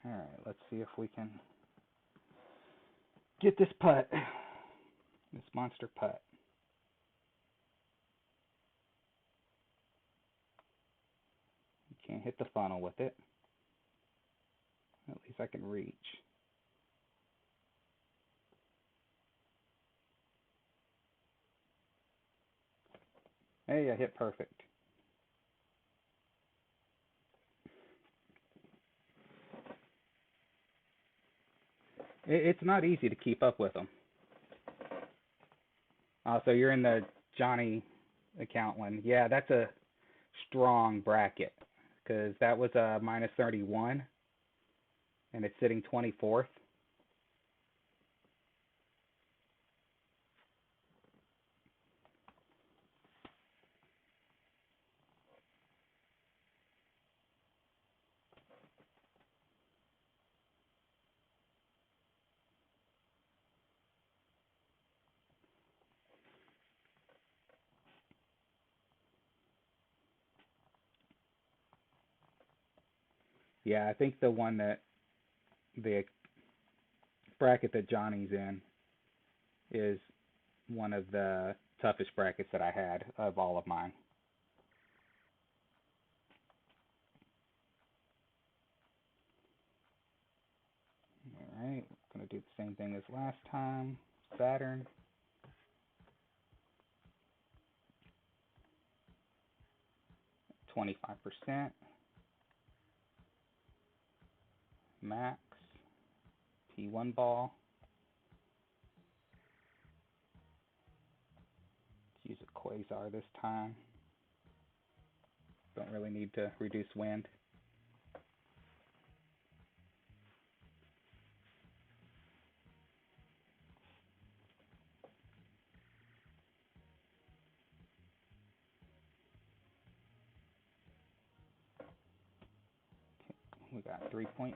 Alright, let's see if we can get this putt. This monster putt. Can't hit the funnel with it. At least I can reach. Hey, I hit perfect. It's not easy to keep up with them. So you're in the Johnny account one. Yeah, that's a strong bracket because that was a minus 31 and it's sitting 24th. Yeah, I think the bracket that Johnny's in is one of the toughest brackets that I had of all of mine. Alright, going to do the same thing as last time. Saturn. %. Max. P1 ball. Let's use a quasar this time. Don't really need to reduce wind. We got 3.1.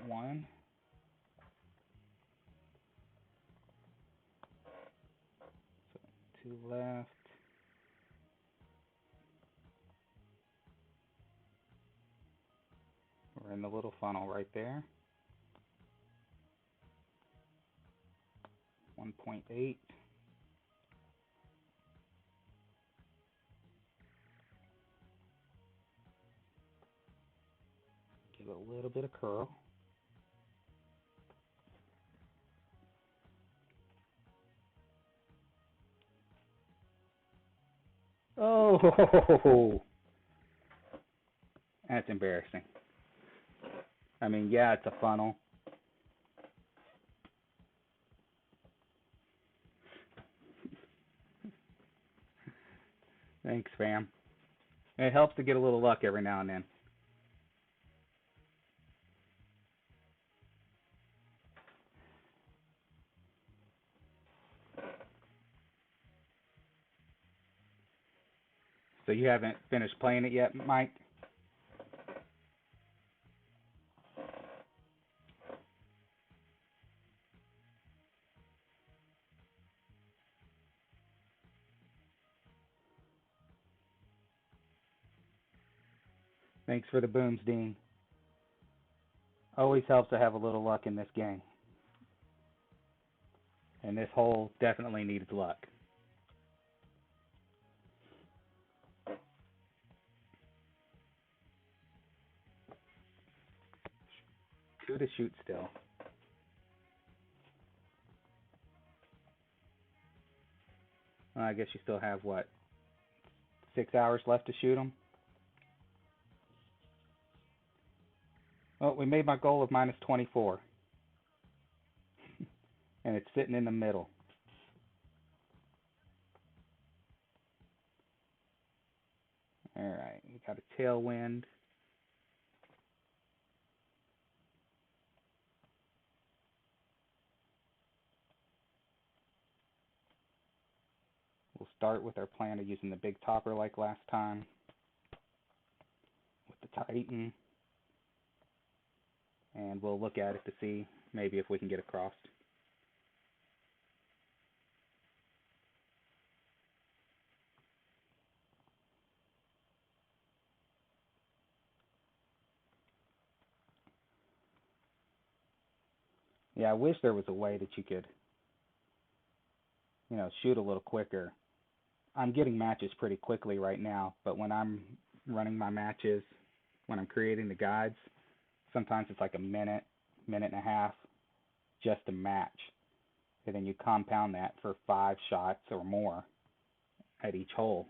So 2 left. We're in the little funnel right there. 1.8. little bit of curl. Oh, that's embarrassing. I mean, yeah, it's a funnel. Thanks, fam. It helps to get a little luck every now and then. So you haven't finished playing it yet, Mike? Thanks for the booms, Dean. Always helps to have a little luck in this game. And this hole definitely needs luck. Two to shoot still. Well, I guess you still have, what, 6 hours left to shoot them? Well, we made my goal of minus 24. And it's sitting in the middle. Alright, we got a tailwind. We'll start with our plan of using the big topper like last time. With the Titan. And we'll look at it to see maybe if we can get across. Yeah, I wish there was a way that you could, shoot a little quicker. I'm getting matches pretty quickly right now, but when I'm running my matches, when I'm creating the guides, sometimes it's like a minute, minute and a half just to match. And then you compound that for 5 shots or more at each hole.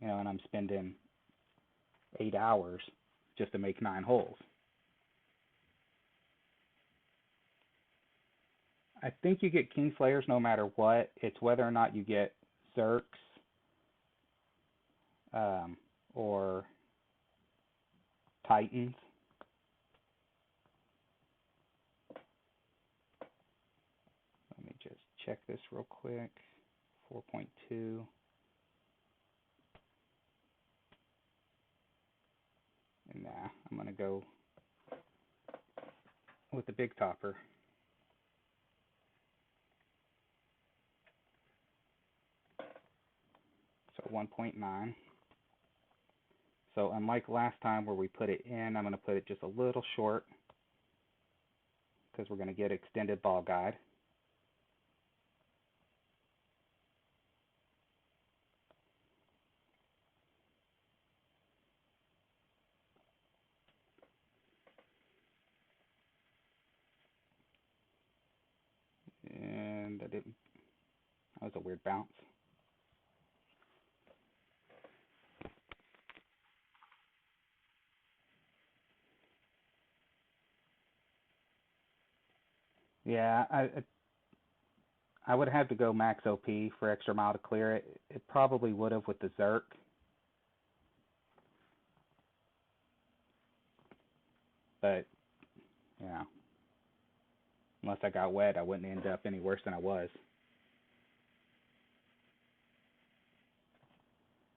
And I'm spending 8 hours just to make 9 holes. I think you get Kingslayers no matter what. It's whether or not you get Zerks or Titans. Let me just check this real quick. 4.2. And nah, I'm going to go with the big topper. So 1.9. So unlike last time where we put it in, I'm going to put it just a little short because we're going to get extended ball guide. And that was a weird bounce. Yeah, I would have to go max OP for extra mile to clear it. It probably would have with the Zerk. But, unless I got wet, I wouldn't end up any worse than I was.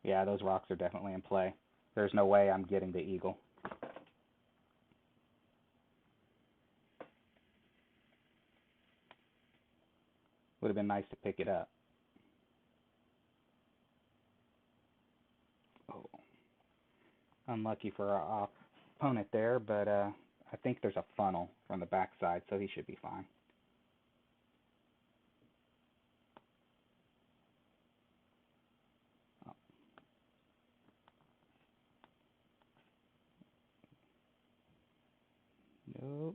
Yeah, those rocks are definitely in play. There's no way I'm getting the eagle. Would have been nice to pick it up. Oh, unlucky for our opponent there, but I think there's a funnel from the backside, so he should be fine. Oh.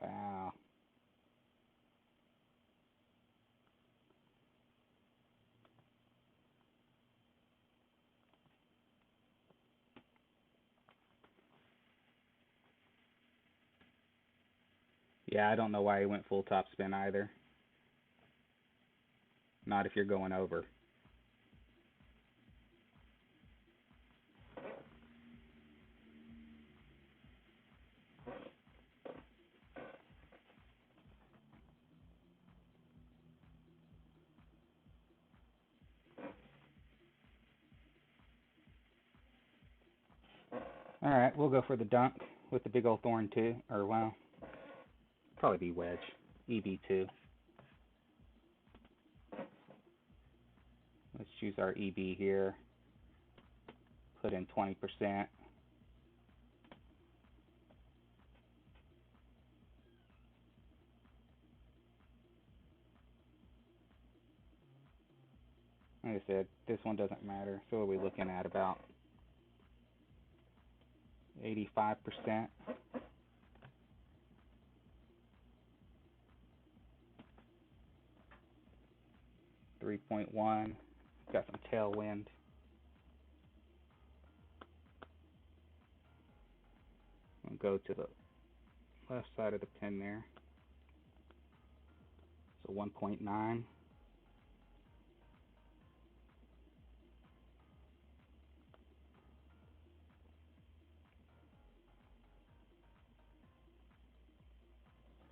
Wow. Yeah, I don't know why he went full top spin either. Not if you're going over. All right, we'll go for the dunk with the big old thorn too, or well, probably be wedge, EB2. Let's choose our EB here. Put in 20%. Like I said, this one doesn't matter. So what are we looking at? About 85%. 3.1. Got some tailwind. I'll go to the left side of the pin there. So 1.9.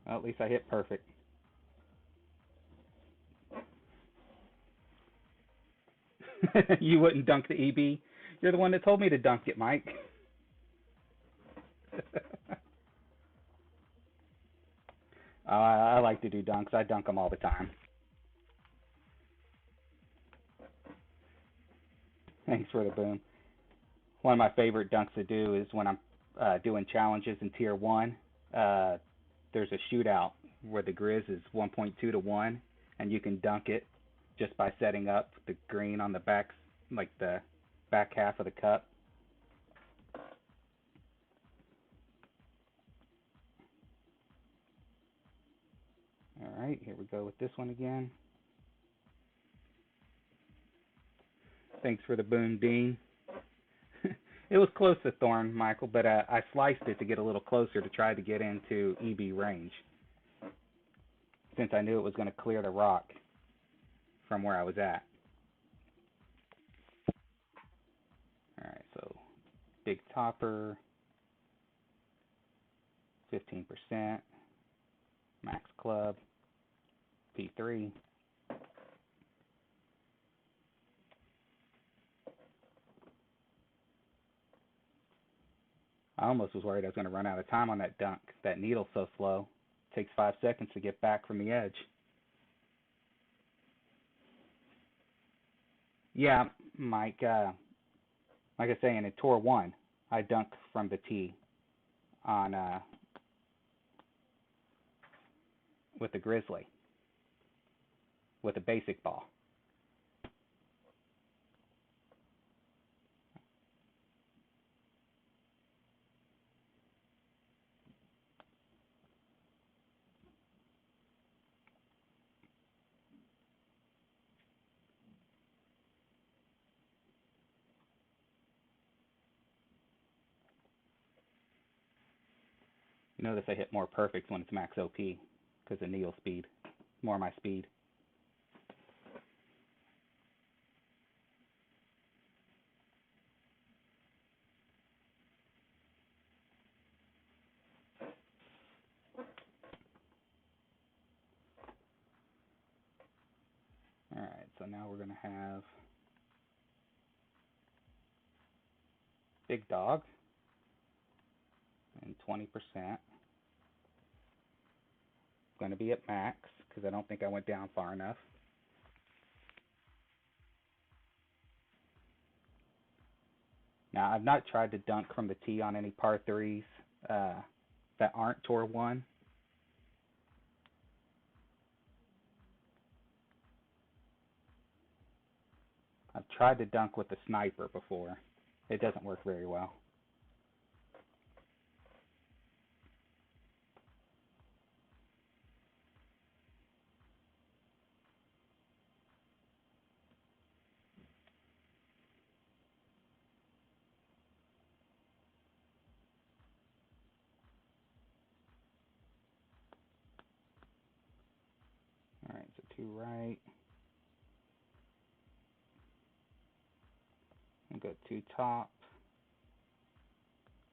Well, at least I hit perfect. You wouldn't dunk the EB. You're the one that told me to dunk it, Mike. I like to do dunks. I dunk them all the time. Thanks for the boom. One of my favorite dunks to do is when I'm doing challenges in Tier 1. Uh, there's a shootout where the Grizz is 1.2 to 1, and you can dunk it just by setting up the green on the back, like the back half of the cup. All right, here we go with this one again. Thanks for the boom, Dean. It was close to Thorn, Michael, but I sliced it to get a little closer to try to get into EB range, since I knew it was going to clear the rock from where I was at. All right, so big topper, 15%, max club, P3. I almost was worried I was going to run out of time on that dunk. That needle's so slow. It takes 5 seconds to get back from the edge. Yeah, Mike, like I say, in Tour 1, I dunk from the tee on with the Grizzly with a basic ball. You notice I hit more perfects when it's max OP because of needle speed, more my speed. All right, so now we're going to have Big Dog and 20%. Going to be at max because I don't think I went down far enough. Now, I've not tried to dunk from the tee on any par 3s that aren't Tour 1. I've tried to dunk with the sniper before, It doesn't work very well. All right, so 2 right. And go 2 top.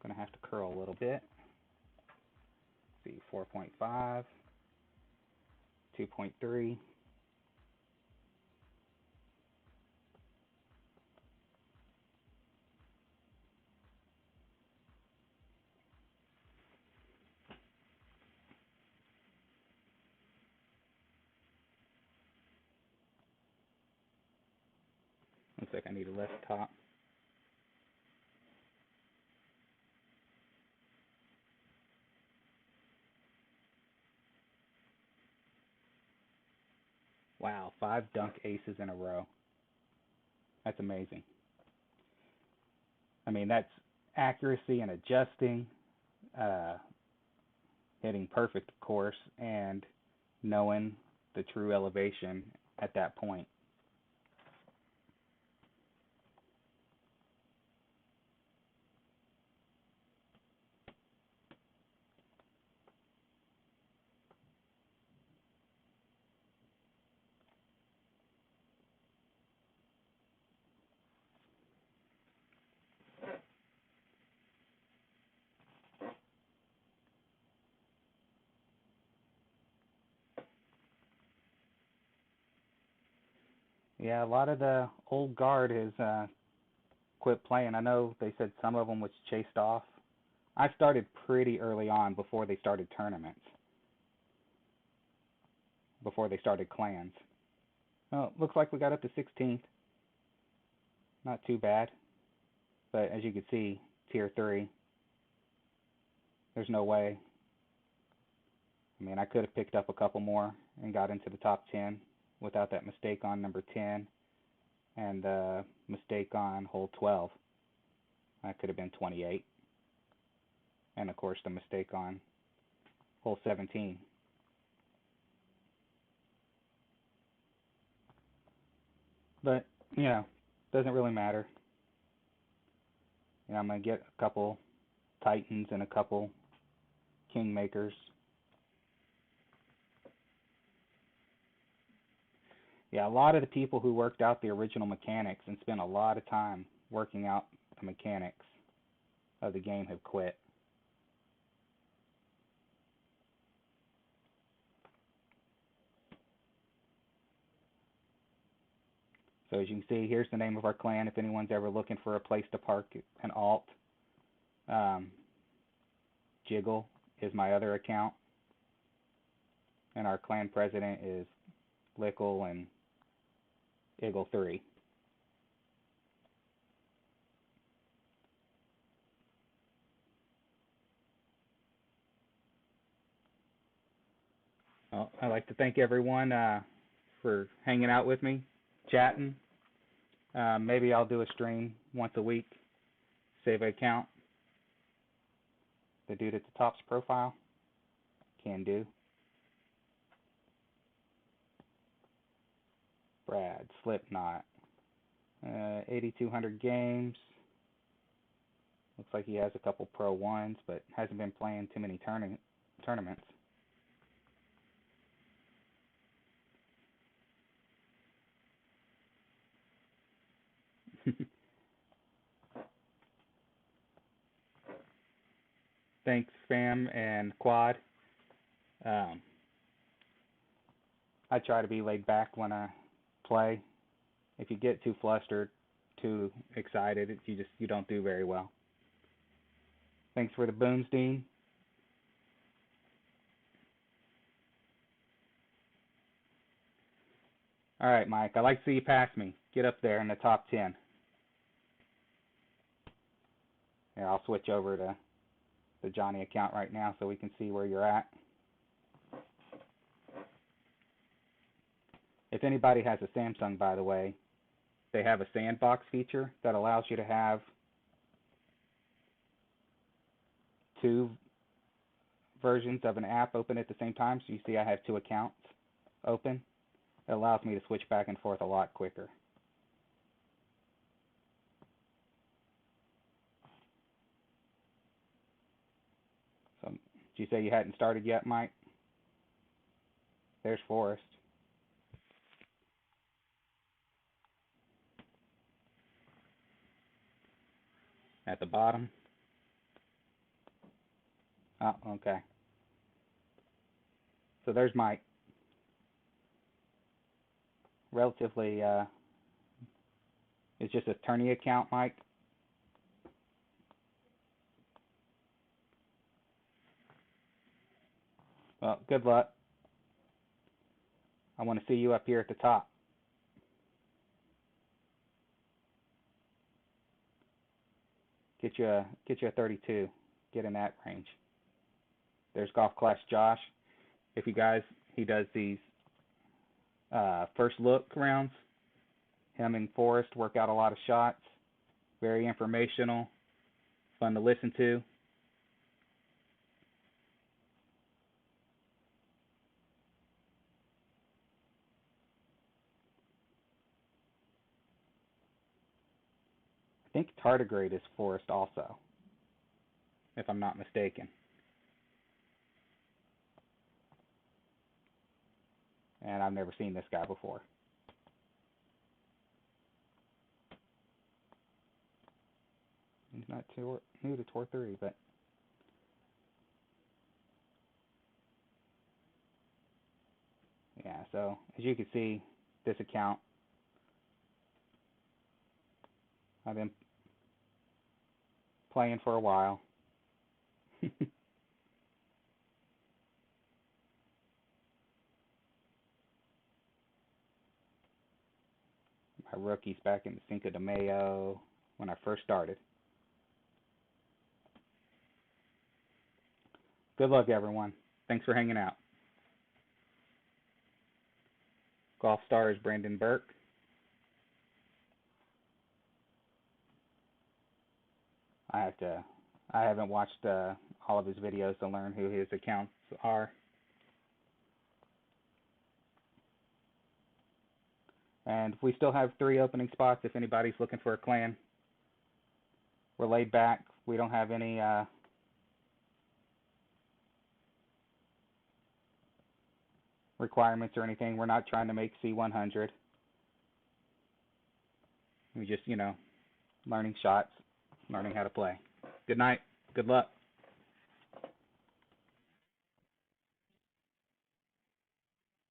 Gonna have to curl a little bit. Let's see, 4.5, 2.3. Looks like I need a left top. Wow, 5 dunk aces in a row. That's amazing. I mean, that's accuracy and adjusting, uh, hitting perfect, of course, and knowing the true elevation at that point. Yeah, a lot of the old guard has quit playing. I know they said some of them was chased off. I started pretty early on before they started tournaments, before they started clans. Well, looks like we got up to 16th. Not too bad. But as you can see, tier 3, there's no way. I mean, I could have picked up a couple more and got into the top 10 without that mistake on number 10 and the mistake on hole 12. That could have been 28. And of course, the mistake on hole 17. But, you know, doesn't really matter. You know, I'm going to get a couple Titans and a couple Kingmakers. Yeah, a lot of the people who worked out the original mechanics and spent a lot of time working out the mechanics of the game have quit. So as you can see, here's the name of our clan if anyone's ever looking for a place to park an alt. Jiggle is my other account. And our clan president is Lickle and Eagle3. Well, I'd like to thank everyone for hanging out with me, chatting. Maybe I'll do a stream once a week, save an account. The dude at the top's profile can do. Brad, Slipknot, 8,200 games. Looks like he has a couple Pro 1s, but hasn't been playing too many tournaments. Thanks, fam and Quad. Um, I try to be laid back when I play. If you get too flustered, too excited, you don't do very well. Thanks for the Boomstein. All right, Mike. I like to see you pass me. Get up there in the top 10. Here, I'll switch over to the Johnny account right now so we can see where you're at. If anybody has a Samsung, by the way, they have a sandbox feature that allows you to have two versions of an app open at the same time, so you see I have two accounts open. It allows me to switch back and forth a lot quicker. So, did you say you hadn't started yet, Mike? There's Forest. At the bottom. Oh, okay. So there's Mike. Relatively, it's just a tourney account, Mike. Well, good luck. I want to see you up here at the top. Get you a 32. Get in that range. There's Golf Class Josh. If you guys, he does these first look rounds. Him and Forrest work out a lot of shots. Very informational, fun to listen to. I think Tardigrade is Forrest also, if I'm not mistaken. And I've never seen this guy before. He's not too new to Tour 3, but yeah, so as you can see, this account, I've been playing for a while. My rookie's back in the Cinco de Mayo when I first started. Good luck, everyone. Thanks for hanging out. Golf Star is Brandon Burke. I haven't watched all of his videos to learn who his accounts are. And we still have 3 opening spots if anybody's looking for a clan. We're laid back. We don't have any requirements or anything. We're not trying to make C100. We just, learning shots, learning how to play. Good night. Good luck.